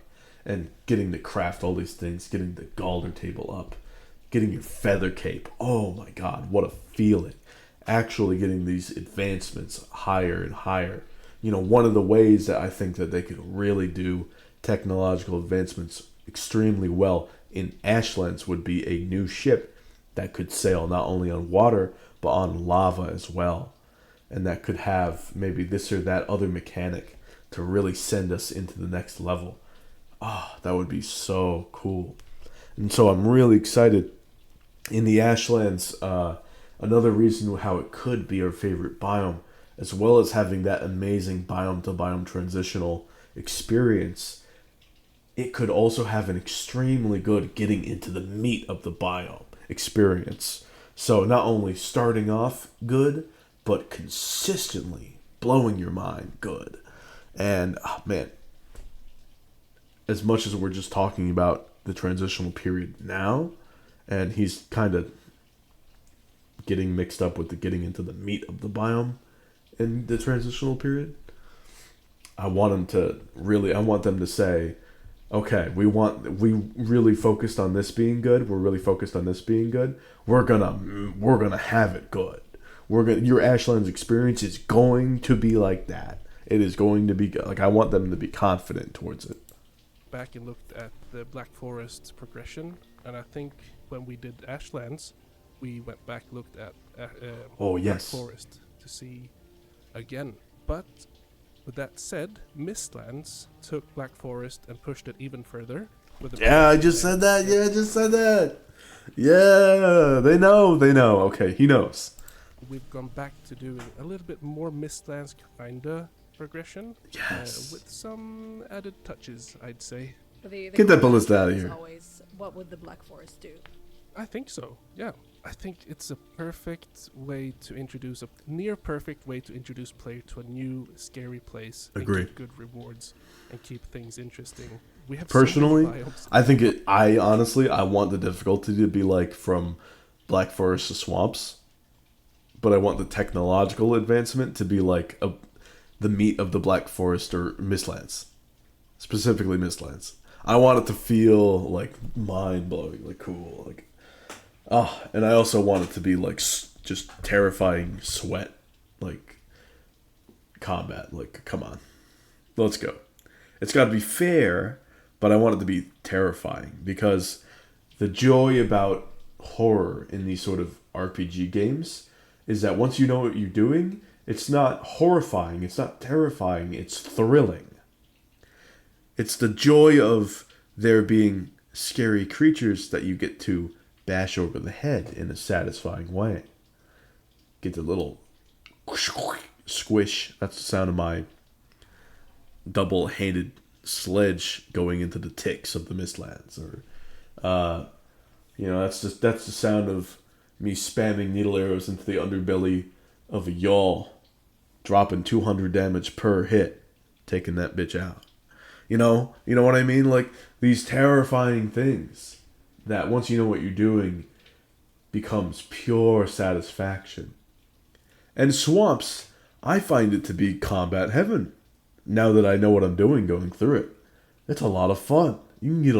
Speaker 1: and getting to craft all these things, getting the Galder table up, getting your feather cape. Oh my god, what a feeling. Actually getting these advancements higher and higher. You know, one of the ways that I think that they could really do technological advancements extremely well in Ashlands would be a new ship that could sail not only on water, but on lava as well. And that could have maybe this or that other mechanic to really send us into the next level. Ah, that would be so cool. And so I'm really excited. In the Ashlands, another reason how it could be our favorite biome, as well as having that amazing biome to biome transitional experience, it could also have an extremely good getting into the meat of the biome experience. So not only starting off good, but consistently blowing your mind good. And man, as much as we're just talking about the transitional period now, and he's kind of getting mixed up with the getting into the meat of the biome in the transitional period, I want them to say, okay, we really focused on this being good. We're really focused on this being good. We're gonna have it good. Your Ashlands experience is going to be like that. It is going to be good. Like, I want them to be confident towards it.
Speaker 4: back and looked at the Black Forest progression, and I think when we did Ashlands, we went back looked at
Speaker 1: Oh
Speaker 4: Black
Speaker 1: yes,
Speaker 4: Forest to see again. But with that said, Mistlands took Black Forest and pushed it even further. With the
Speaker 1: yeah, I just said that. Yeah, I just said that. Yeah, they know. Okay, he knows.
Speaker 4: We've gone back to doing a little bit more Mistlands kinda progression,
Speaker 1: Yes.
Speaker 4: with some added touches, I'd say.
Speaker 2: But the
Speaker 1: Get that
Speaker 2: question
Speaker 1: ballista outta
Speaker 2: is
Speaker 1: here.
Speaker 2: always, what would the Black Forest do?
Speaker 4: I think so. Yeah, I think it's a perfect way to introduce a near perfect way to introduce player to a new scary place.
Speaker 1: Agree.
Speaker 4: And get good rewards and keep things interesting. We have
Speaker 1: Personally,
Speaker 4: so many biomes.
Speaker 1: I honestly want the difficulty to be like from Black Forest to Swamps, but I want the technological advancement to be like the meat of the Black Forest or Mistlands, specifically Mistlands. I want it to feel like mind blowing, like cool, like and I also want it to be like just terrifying sweat, like combat. Like, come on, let's go. It's got to be fair, but I want it to be terrifying because the joy about horror in these sort of RPG games is that once you know what you're doing, it's not horrifying, it's not terrifying, it's thrilling. It's the joy of there being scary creatures that you get to bash over the head in a satisfying way. Get the little squish. That's the sound of my double-handed sledge going into the ticks of the Mistlands. Or, that's the sound of me spamming needle arrows into the underbelly of a yawl, dropping 200 damage per hit, taking that bitch out. You know what I mean? Like, these terrifying things that once you know what you're doing becomes pure satisfaction. And Swamps, I find it to be combat heaven. Now that I know what I'm doing going through it, it's a lot of fun. You can get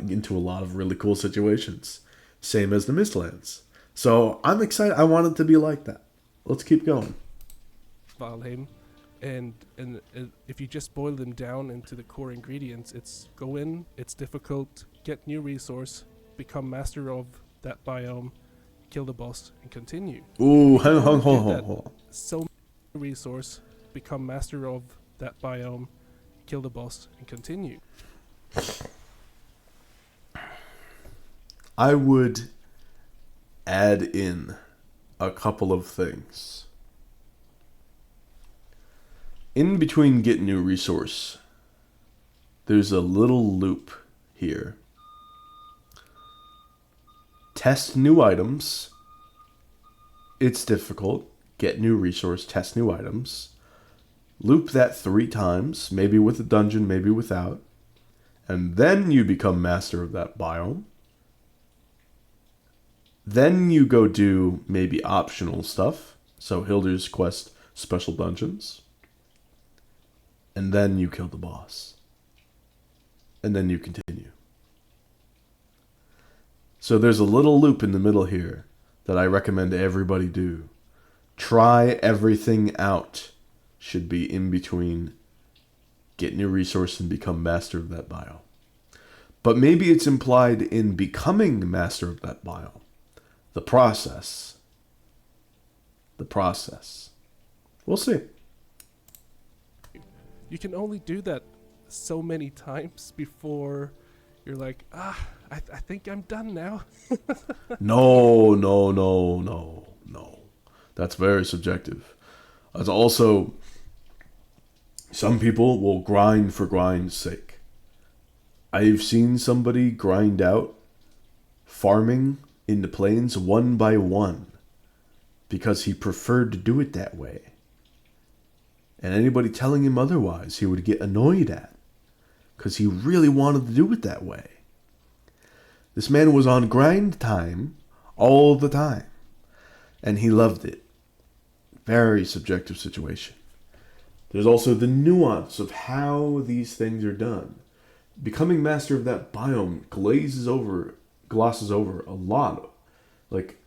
Speaker 1: into a lot of really cool situations. Same as the Mistlands. So I'm excited. I want it to be like that. Let's keep going.
Speaker 4: Valheim, and if you just boil them down into the core ingredients, it's go in, it's difficult, get new resource, become master of that biome, kill the boss, and continue.
Speaker 1: Ooh, hold on.
Speaker 4: So resource, become master of that biome, kill the boss, and continue?
Speaker 1: I would add in a couple of things. In between get new resource, there's a little loop here. Test new items. It's difficult. Get new resource, test new items. Loop that 3 times, maybe with a dungeon, maybe without. And then you become master of that biome. Then you go do maybe optional stuff. So Hilder's Quest special dungeons. And then you kill the boss. And then you continue. So there's a little loop in the middle here that I recommend everybody do. Try everything out. Should be in between get new resource and become master of that biome. But maybe it's implied in becoming master of that biome. The process. The process. We'll see.
Speaker 4: You can only do that so many times before you're like, I think I'm done now.
Speaker 1: No. That's very subjective. It's also, some people will grind for grind's sake. I've seen somebody grind out farming in the plains 1 by 1 because he preferred to do it that way. And anybody telling him otherwise, he would get annoyed at because he really wanted to do it that way. This man was on grind time all the time, and he loved it. Very subjective situation. There's also the nuance of how these things are done. Becoming master of that biome glosses over a lot. Like,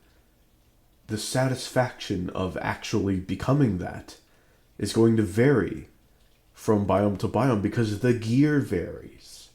Speaker 1: the satisfaction of actually becoming that is going to vary from biome to biome because the gear varies.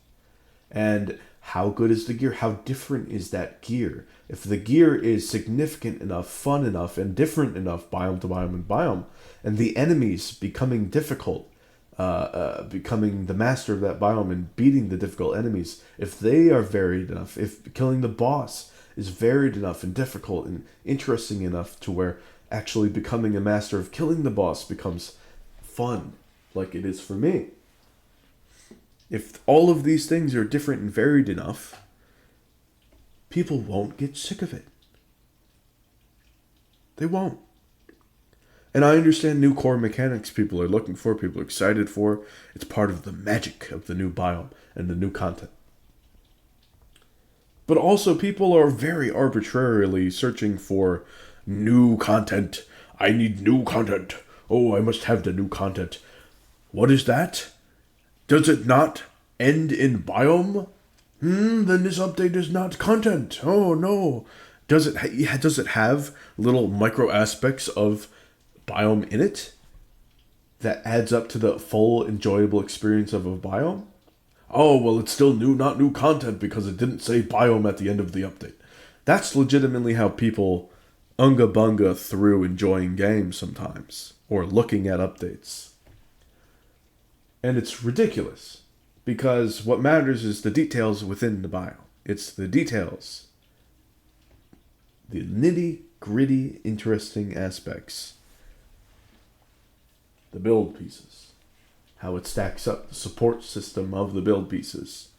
Speaker 1: And how good is the gear? How different is that gear? If the gear is significant enough, fun enough, and different enough biome to biome and biome, and the enemies becoming difficult, becoming the master of that biome and beating the difficult enemies, if they are varied enough, if killing the boss is varied enough and difficult and interesting enough to where actually becoming a master of killing the boss becomes fun, like it is for me. If all of these things are different and varied enough, people won't get sick of it. They won't. And I understand new core mechanics people are looking for, people are excited for. It's part of the magic of the new biome and the new content. But also people are very arbitrarily searching for new content. I need new content. Oh, I must have the new content. What is that? Does it not end in biome? Then this update is not content. Oh no. Does it have little micro aspects of biome in it that adds up to the full enjoyable experience of a biome? Oh, well, it's still not new content because it didn't say biome at the end of the update. That's legitimately how people unga bunga through enjoying games sometimes, or looking at updates. And it's ridiculous, because what matters is the details within the biome. It's the details. The nitty-gritty, interesting aspects. The build pieces. How it stacks up, the support system of the build pieces.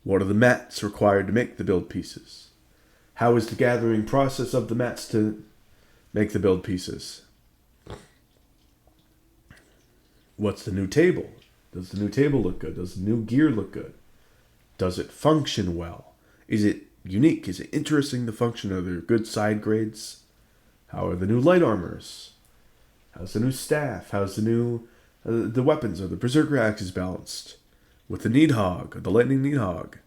Speaker 1: What are the mats required to make the build pieces? How is the gathering process of the mats to make the build pieces? What's the new table? Does the new table look good? Does the new gear look good? Does it function well? Is it unique? Is it interesting to function? Are there good side grades? How are the new light armors? How's the new staff? How's the new the weapons? Are the berserker axes balanced? With the Needhog, the lightning Needhog?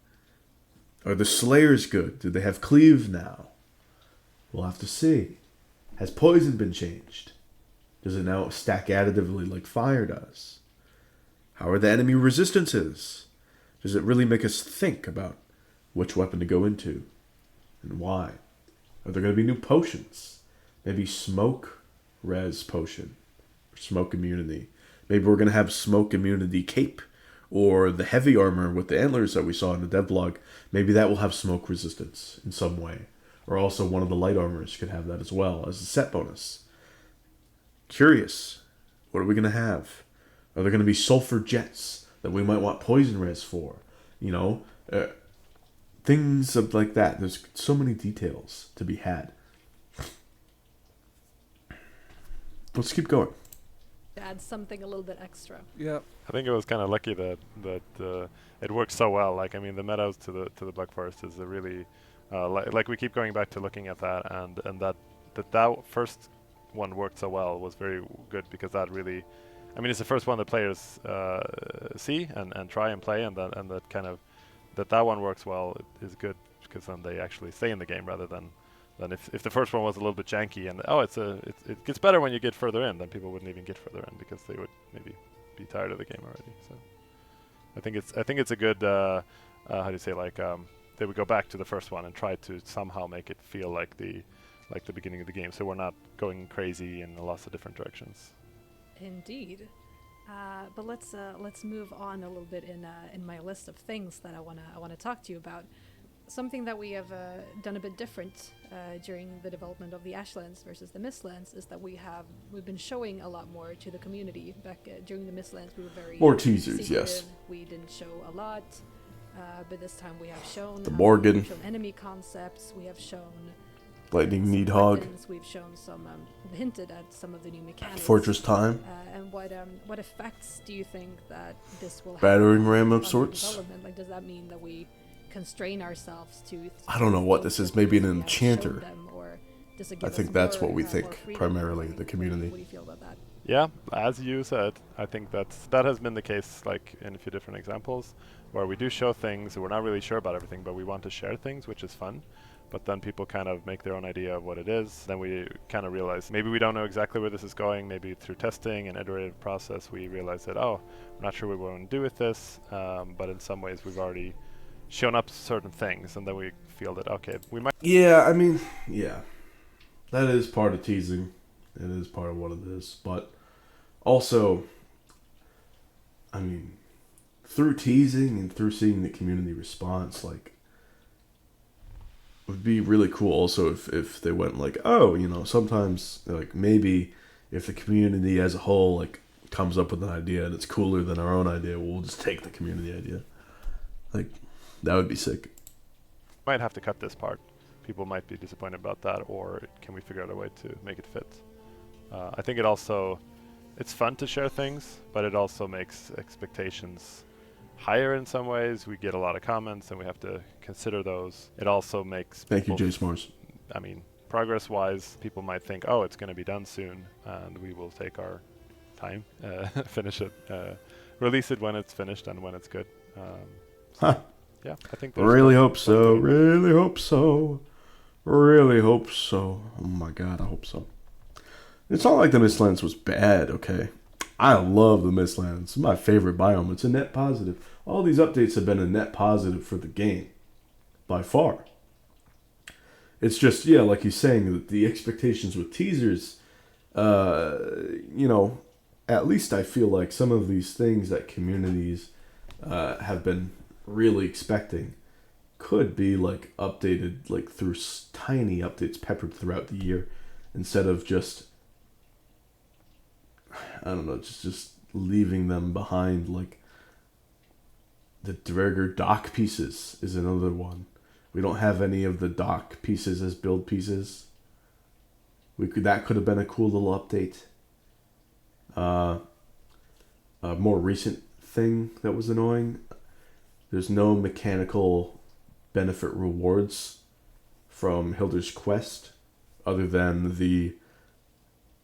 Speaker 1: Are the slayers good? Do they have cleave now? We'll have to see. Has poison been changed? Does it now stack additively like fire does? How are the enemy resistances? Does it really make us think about which weapon to go into and why? Are there going to be new potions? Maybe smoke res potion or smoke immunity. Maybe we're going to have smoke immunity cape, or the heavy armor with the antlers that we saw in the devlog. Maybe that will have smoke resistance in some way. Or also one of the light armors could have that as well as a set bonus. Curious. What are we going to have? Are there going to be sulfur jets that we might want poison res for? You know, things like that. There's so many details to be had. Let's keep going.
Speaker 2: Add something a little bit extra.
Speaker 4: Yeah.
Speaker 3: I think it was kind of lucky that it worked so well. Like, I mean, the meadows to the Black Forest is a really like we keep going back to looking at that, and that first one worked so well was very good, because that really, I mean, it's the first one that players see and try and play, and that kind of that one works well is good, because then they actually stay in the game rather than if the first one was a little bit janky and it gets better when you get further in, then people wouldn't even get further in because they would maybe be tired of the game already. So I think it's a good how do you say, like they would go back to the first one and try to somehow make it feel like the beginning of the game, so we're not going crazy in lots of different directions.
Speaker 2: Indeed. But let's move on a little bit in my list of things that I wanna talk to you about. Something that we have done a bit different during the development of the Ashlands versus the Mistlands is that we've been showing a lot more to the community. Back during the Mistlands, we were very
Speaker 1: More teasers,
Speaker 2: secretive.
Speaker 1: yes.
Speaker 2: We didn't show a lot, but this time we have shown
Speaker 1: The Morgan.
Speaker 2: we've shown enemy concepts. We have shown
Speaker 1: Lightning
Speaker 2: some
Speaker 1: Needhog.
Speaker 2: weapons, we've shown some hinted at some of the new mechanics.
Speaker 1: Fortress Time.
Speaker 2: And what effects do you think that this will have?
Speaker 1: Battering ram of
Speaker 2: on
Speaker 1: sorts.
Speaker 2: development? Like, does that mean that we constrain ourselves to?
Speaker 1: I don't know what this is. Maybe an
Speaker 2: we have
Speaker 1: enchanter.
Speaker 2: showed them, or does it
Speaker 1: I
Speaker 2: give
Speaker 1: think
Speaker 2: us
Speaker 1: that's
Speaker 2: more,
Speaker 1: what we
Speaker 2: more
Speaker 1: think,
Speaker 2: freedom?
Speaker 1: primarily, the community.
Speaker 2: What do you feel about that?
Speaker 3: Yeah, as you said, I think that has been the case, like in a few different examples, where we do show things, we're not really sure about everything, but we want to share things, which is fun. But then people kind of make their own idea of what it is. Then we kind of realize maybe we don't know exactly where this is going. Maybe through testing and iterative process, we realize that, I'm not sure what we want to do with this. But in some ways, we've already shown up certain things, and then we feel that, okay, we might.
Speaker 1: Yeah, I mean, yeah. That is part of teasing. It is part of what it is. But also, I mean, through teasing and through seeing the community response, like, it would be really cool also if they went like, sometimes, like, maybe if the community as a whole, like, comes up with an idea and it's cooler than our own idea, we'll just take the community idea. Like, that would be sick.
Speaker 3: Might have to cut this part. People might be disappointed about that, or can we figure out a way to make it fit? I think it's fun to share things, but it also makes expectations higher in some ways. We get a lot of comments, and we have to consider those. It also makes
Speaker 1: Thank you, Jay S'mores.
Speaker 3: I mean, progress-wise, people might think, it's going to be done soon, and we will take our time, finish it, release it when it's finished and when it's good. Yeah, I think.
Speaker 1: Really hope so. Really hope so. Really hope so. Oh my god, I hope so. It's not like the Mistlands was bad, okay? I love the Mistlands. It's my favorite biome. It's a net positive. All these updates have been a net positive for the game. By far. It's just, yeah, like he's saying, that the expectations with teasers, at least I feel like some of these things that communities have been really expecting could be like updated like through tiny updates peppered throughout the year, instead of just, I don't know, just leaving them behind. Like the Dverger dock pieces is another one. We don't have any of the dock pieces as build pieces. That could have been a cool little update. A more recent thing that was annoying. There's no mechanical benefit rewards from Hilder's quest, other than the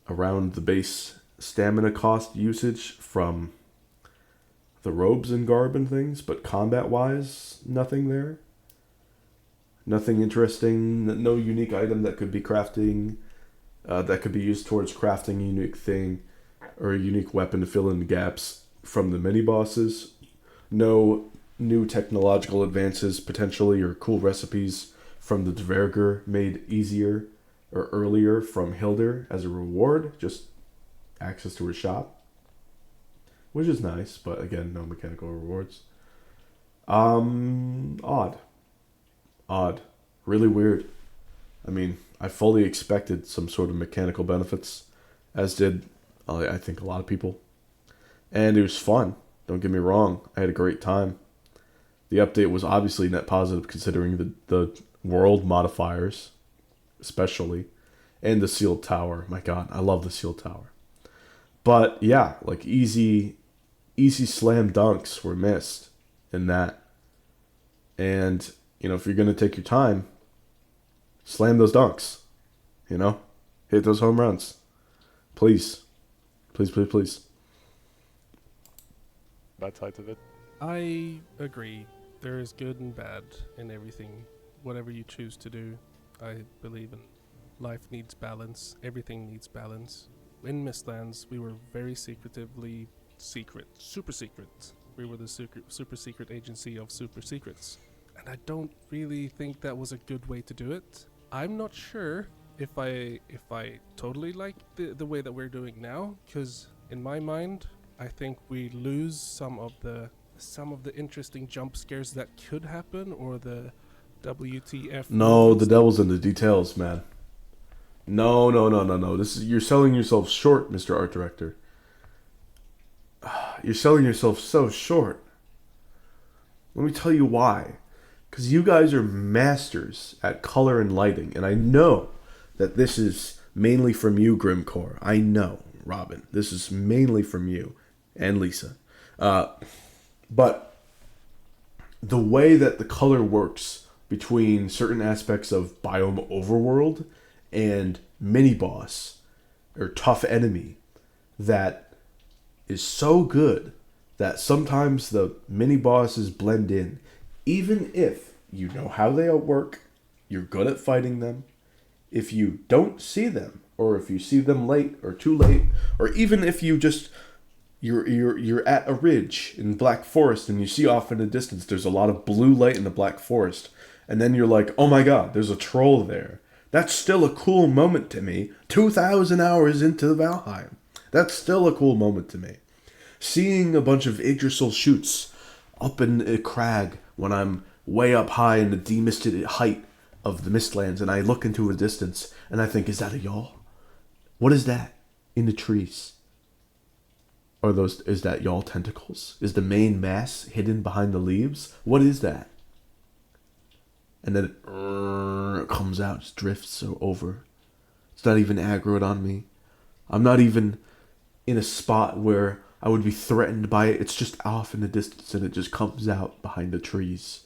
Speaker 1: around the base stamina cost usage from the robes and garb and things, but combat-wise, nothing there. Nothing interesting, no unique item that could be crafting, that could be used towards crafting a unique thing, or a unique weapon to fill in the gaps from the mini-bosses. No new technological advances, potentially, or cool recipes from the Dverger made easier or earlier from Hilder as a reward, just access to her shop. which is nice, but again, no mechanical rewards. Odd. Odd. Really weird. I mean, I fully expected some sort of mechanical benefits, as did, I think, a lot of people. And it was fun. Don't get me wrong. I had a great time. The update was obviously net positive considering the world modifiers, especially, and the sealed tower. My god, I love the sealed tower. But yeah, like easy slam dunks were missed in that. And, you know, if you're going to take your time, slam those dunks. You know? Hit those home runs. Please. Please, please, please.
Speaker 3: Bad side of it.
Speaker 4: I agree. There is good and bad in everything. Whatever you choose to do, I believe in. Life needs balance. Everything needs balance. In Mistlands, we were very secretively secret. Super secret. We were the super secret agency of super secrets. And I don't really think that was a good way to do it. I'm not sure if I totally like the way that we're doing now, because in my mind, I think we lose some of the interesting jump scares that could happen, or the WTF.
Speaker 1: No, the devil's in the details, man. No. You're selling yourself short, Mr. Art Director. You're selling yourself so short. Let me tell you why. Because you guys are masters at color and lighting, and I know that this is mainly from you, Grimcore. I know, Robin. This is mainly from you and Lisa. But the way that the color works between certain aspects of Biome Overworld and mini-boss, or tough enemy, that is so good that sometimes the mini-bosses blend in. Even if you know how they work, you're good at fighting them, if you don't see them, or if you see them late or too late, or even if you just you're at a ridge in Black Forest and you see off in the distance there's a lot of blue light in the Black Forest, and then you're like, oh my god, there's a troll there. That's still a cool moment to me. 2,000 hours into Valheim. That's still a cool moment to me. Seeing a bunch of Yggdrasil shoots up in a crag when I'm way up high in the demisted height of the Mistlands, and I look into a distance and I think, is that a yawl? What is that in the trees? Is that yawl tentacles? Is the main mass hidden behind the leaves? What is that? And then it comes out, just drifts over. It's not even aggroed on me. I'm not even in a spot where I would be threatened by it. It's just off in the distance and it just comes out behind the trees.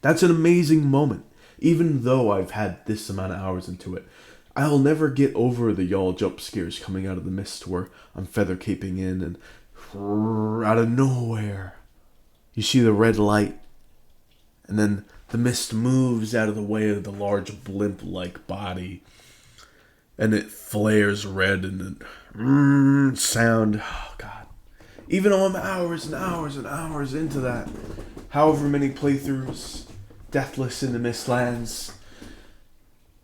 Speaker 1: That's an amazing moment. Even though I've had this amount of hours into it, I'll never get over the yawl jump scares coming out of the mist where I'm feather caping in and out of nowhere you see the red light, and then the mist moves out of the way of the large blimp-like body, and it flares red, and then sound. Oh god! Even though I'm hours and hours and hours into that, however many playthroughs, deathless in the Mistlands,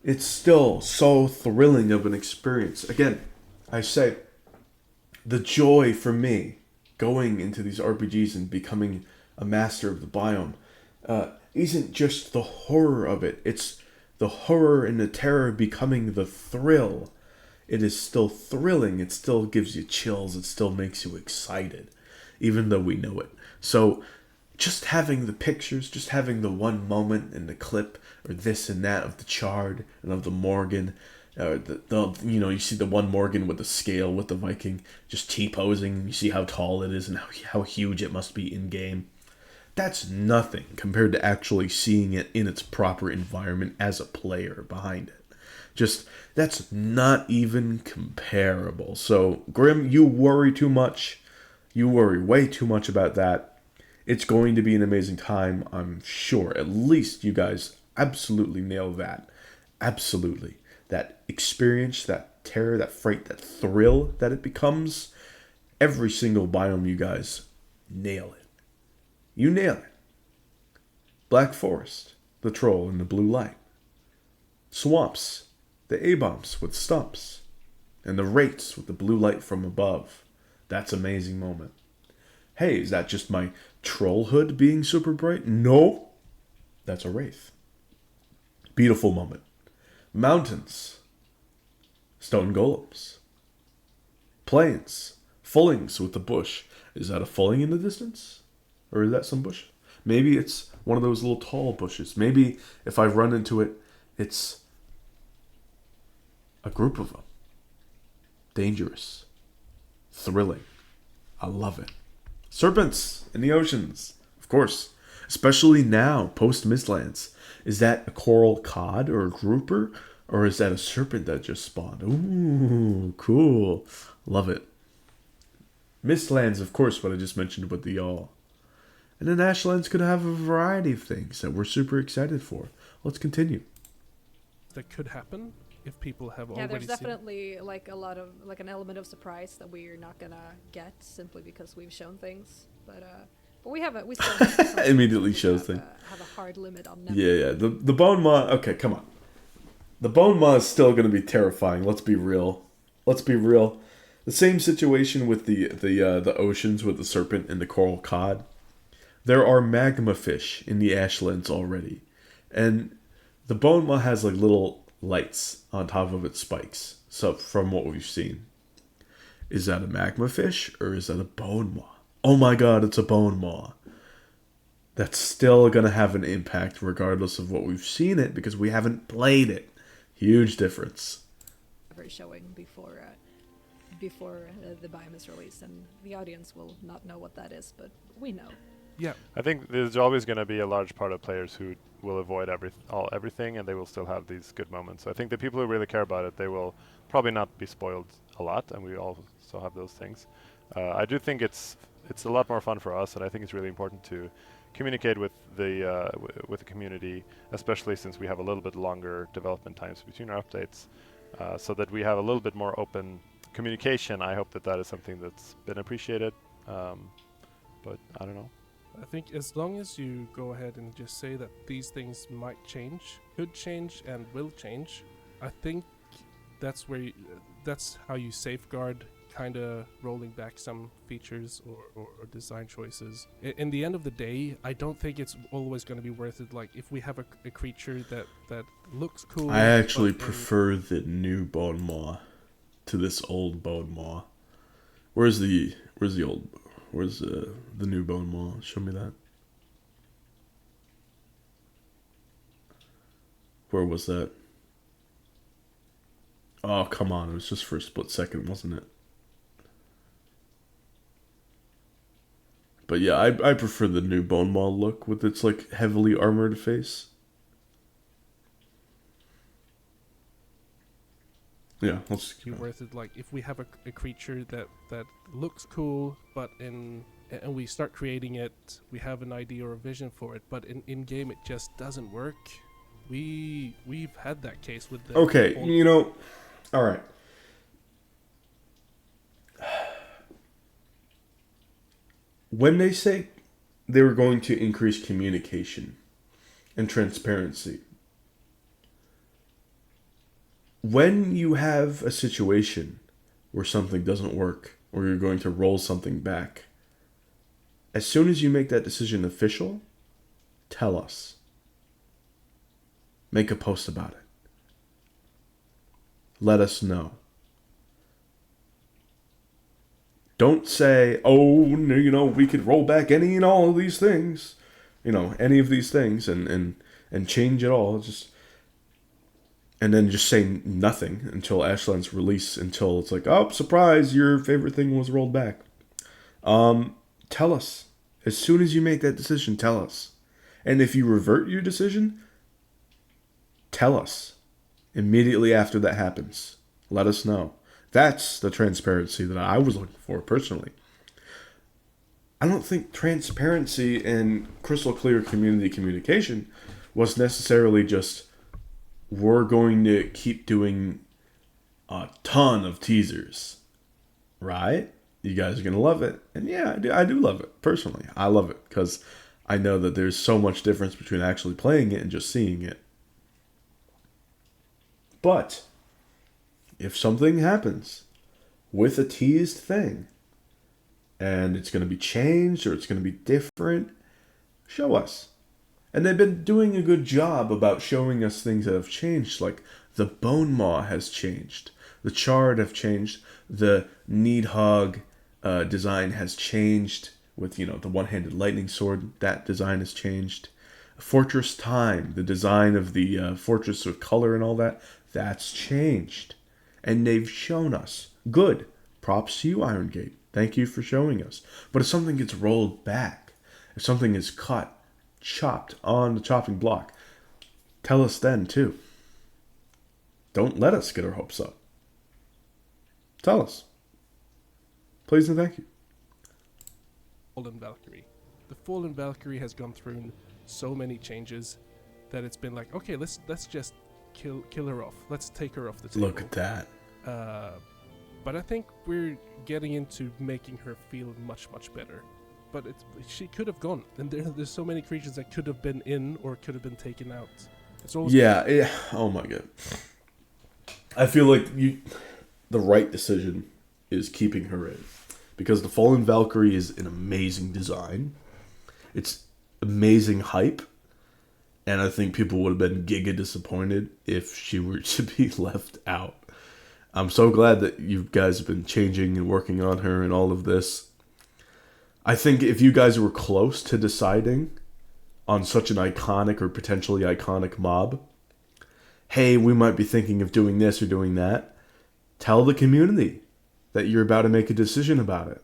Speaker 1: it's still so thrilling of an experience. Again, I say, the joy for me going into these RPGs and becoming a master of the biome isn't just the horror of it. It's the horror and the terror becoming the thrill. It is still thrilling. It still gives you chills. It still makes you excited, even though we know it. So just having the pictures, just having the one moment in the clip, or this and that of the Chard and of the Morgan, you see the one Morgan with the scale with the Viking just T-posing. You see how tall it is and how huge it must be in game. That's nothing compared to actually seeing it in its proper environment as a player behind it. That's not even comparable. So, Grim, you worry too much. You worry way too much about that. It's going to be an amazing time, I'm sure. At least you guys absolutely nail that. Absolutely. That experience, that terror, that fright, that thrill that it becomes. Every single biome, you guys nail it. You nail it. Black Forest, the troll in the blue light. Swamps, the A-bombs with stumps. And the wraiths with the blue light from above. That's amazing moment. Hey, is that just my troll hood being super bright? No, that's a wraith. Beautiful moment. Mountains. Stone golems. Plains. Fullings with the bush. Is that a fulling in the distance? Or is that some bush? Maybe it's one of those little tall bushes. Maybe if I run into it, it's a group of them. Dangerous. Thrilling. I love it. Serpents in the oceans. Of course. Especially now, post-Mistlands. Is that a coral cod or a grouper? Or is that a serpent that just spawned? Ooh, cool. Love it. Mistlands, of course, what I just mentioned with the y'all. And then Ashlands could have a variety of things that we're super excited for. Let's continue.
Speaker 4: That could happen if people have
Speaker 2: Yeah,
Speaker 4: already
Speaker 2: there's
Speaker 4: seen.
Speaker 2: definitely like a lot of like an element of surprise that we're not gonna get simply because we've shown things. But we still have some
Speaker 1: Immediately
Speaker 2: we
Speaker 1: shows
Speaker 2: have,
Speaker 1: things.
Speaker 2: have a hard limit on them.
Speaker 1: Yeah. The bone maw. Okay, come on. The bone maw is still going to be terrifying. Let's be real. The same situation with the oceans with the serpent and the coral cod. There are magma fish in the Ashlands already, and the bone maw has like little lights on top of its spikes. So from what we've seen, is that a magma fish or is that a bone maw? Oh my god, it's a bone maw. That's still gonna have an impact regardless of what we've seen it because we haven't played it. Huge difference.
Speaker 2: Ever showing before the Biome is released, and the audience will not know what that is, but we know.
Speaker 4: Yeah,
Speaker 3: I think there's always going to be a large part of players who will avoid everything, and they will still have these good moments. So I think the people who really care about it, they will probably not be spoiled a lot, and we also have those things. I do think it's a lot more fun for us, and I think it's really important to communicate with the community, especially since we have a little bit longer development times between our updates, so that we have a little bit more open communication. I hope that is something that's been appreciated, but I don't know.
Speaker 4: I think as long as you go ahead and just say that these things might change, could change, and will change, I think that's that's how you safeguard kind of rolling back some features or design choices. In the end of the day, I don't think it's always going to be worth it. Like if we have a creature that looks cool.
Speaker 1: I actually prefer the new bone maw to this old bone maw. Where's the new bone maw? Show me that. Where was that? Oh, come on. It was just for a split second, wasn't it? But yeah, I prefer the new bone maw look with its like heavily armored face. Yeah, let's
Speaker 4: be worth it. Like if we have a creature that looks cool, but and we start creating it, we have an idea or a vision for it, but in game it just doesn't work. We've had that case with the
Speaker 1: okay, all right. When they say they were going to increase communication and transparency, when you have a situation where something doesn't work or you're going to roll something back, as soon as you make that decision official, tell us. Make a post about it. Let us know. Don't say, we could roll back any and all of these things. Any of these things and change it all. And then just say nothing until Ashland's release, until it's like, oh, surprise, your favorite thing was rolled back. Tell us. As soon as you make that decision, tell us. And if you revert your decision, tell us. Immediately after that happens. Let us know. That's the transparency that I was looking for, personally. I don't think transparency and crystal clear community communication was necessarily just, we're going to keep doing a ton of teasers, right? You guys are going to love it. And yeah, I do love it, personally. I love it because I know that there's so much difference between actually playing it and just seeing it. But if something happens with a teased thing and it's going to be changed or it's going to be different, show us. And they've been doing a good job about showing us things that have changed, like the bone maw has changed, the chard have changed, the Needhog design has changed with, the one-handed lightning sword. That design has changed. Fortress Time, the design of the fortress with color and all that, that's changed. And they've shown us. Good. Props to you, Iron Gate. Thank you for showing us. But if something gets rolled back, if something is cut, chopped on the chopping block, tell us then too. Don't let us get our hopes up. Tell us. Please and thank you.
Speaker 4: Fallen Valkyrie. The Fallen Valkyrie has gone through so many changes that it's been like, okay, let's just kill her off. Let's take her off the table.
Speaker 1: Look at that.
Speaker 4: But I think we're getting into making her feel much better. But she could have gone, and there's so many creatures that could have been in or could have been taken out. It's always
Speaker 1: oh my god. I feel like the right decision is keeping her in, because the Fallen Valkyrie is an amazing design. It's amazing hype, and I think people would have been giga disappointed if she were to be left out. I'm so glad that you guys have been changing and working on her and all of this. I think if you guys were close to deciding on such an iconic or potentially iconic mob, hey, we might be thinking of doing this or doing that, tell the community that you're about to make a decision about it.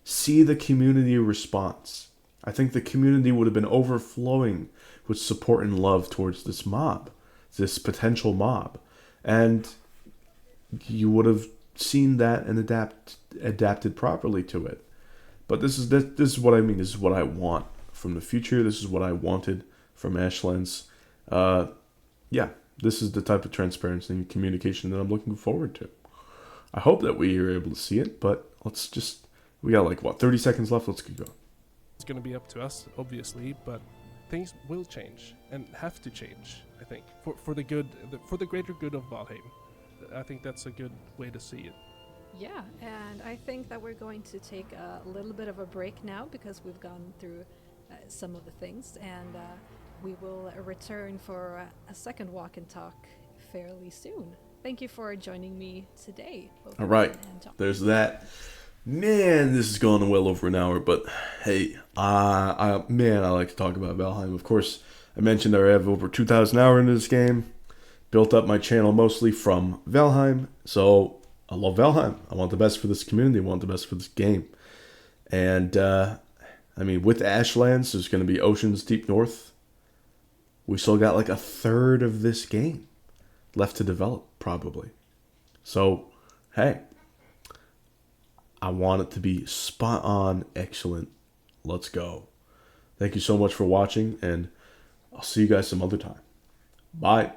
Speaker 1: See the community response. I think the community would have been overflowing with support and love towards this mob, this potential mob. And you would have seen that and adapted properly to it. But this is what I mean. This is what I want from the future. This is what I wanted from Ashlands. This is the type of transparency and communication that I'm looking forward to. I hope that we are able to see it, but we got 30 seconds left. Let's keep going.
Speaker 4: It's going to be up to us, obviously, but things will change and have to change, I think, for the good, for the greater good of Valheim. I think that's a good way to see it.
Speaker 2: Yeah, and I think that we're going to take a little bit of a break now because we've gone through some of the things, and we will return for a second walk and talk fairly soon. Thank you for joining me today.
Speaker 1: All right, there's that. Man, this is going well over an hour, but hey, I like to talk about Valheim. Of course, I mentioned I have over 2,000 hours into this game. Built up my channel mostly from Valheim, so I love Valheim. I want the best for this community. I want the best for this game. And, with Ashlands, there's going to be Oceans Deep North. We still got like a third of this game left to develop, probably. So, hey, I want it to be spot on, excellent. Let's go. Thank you so much for watching, and I'll see you guys some other time. Bye.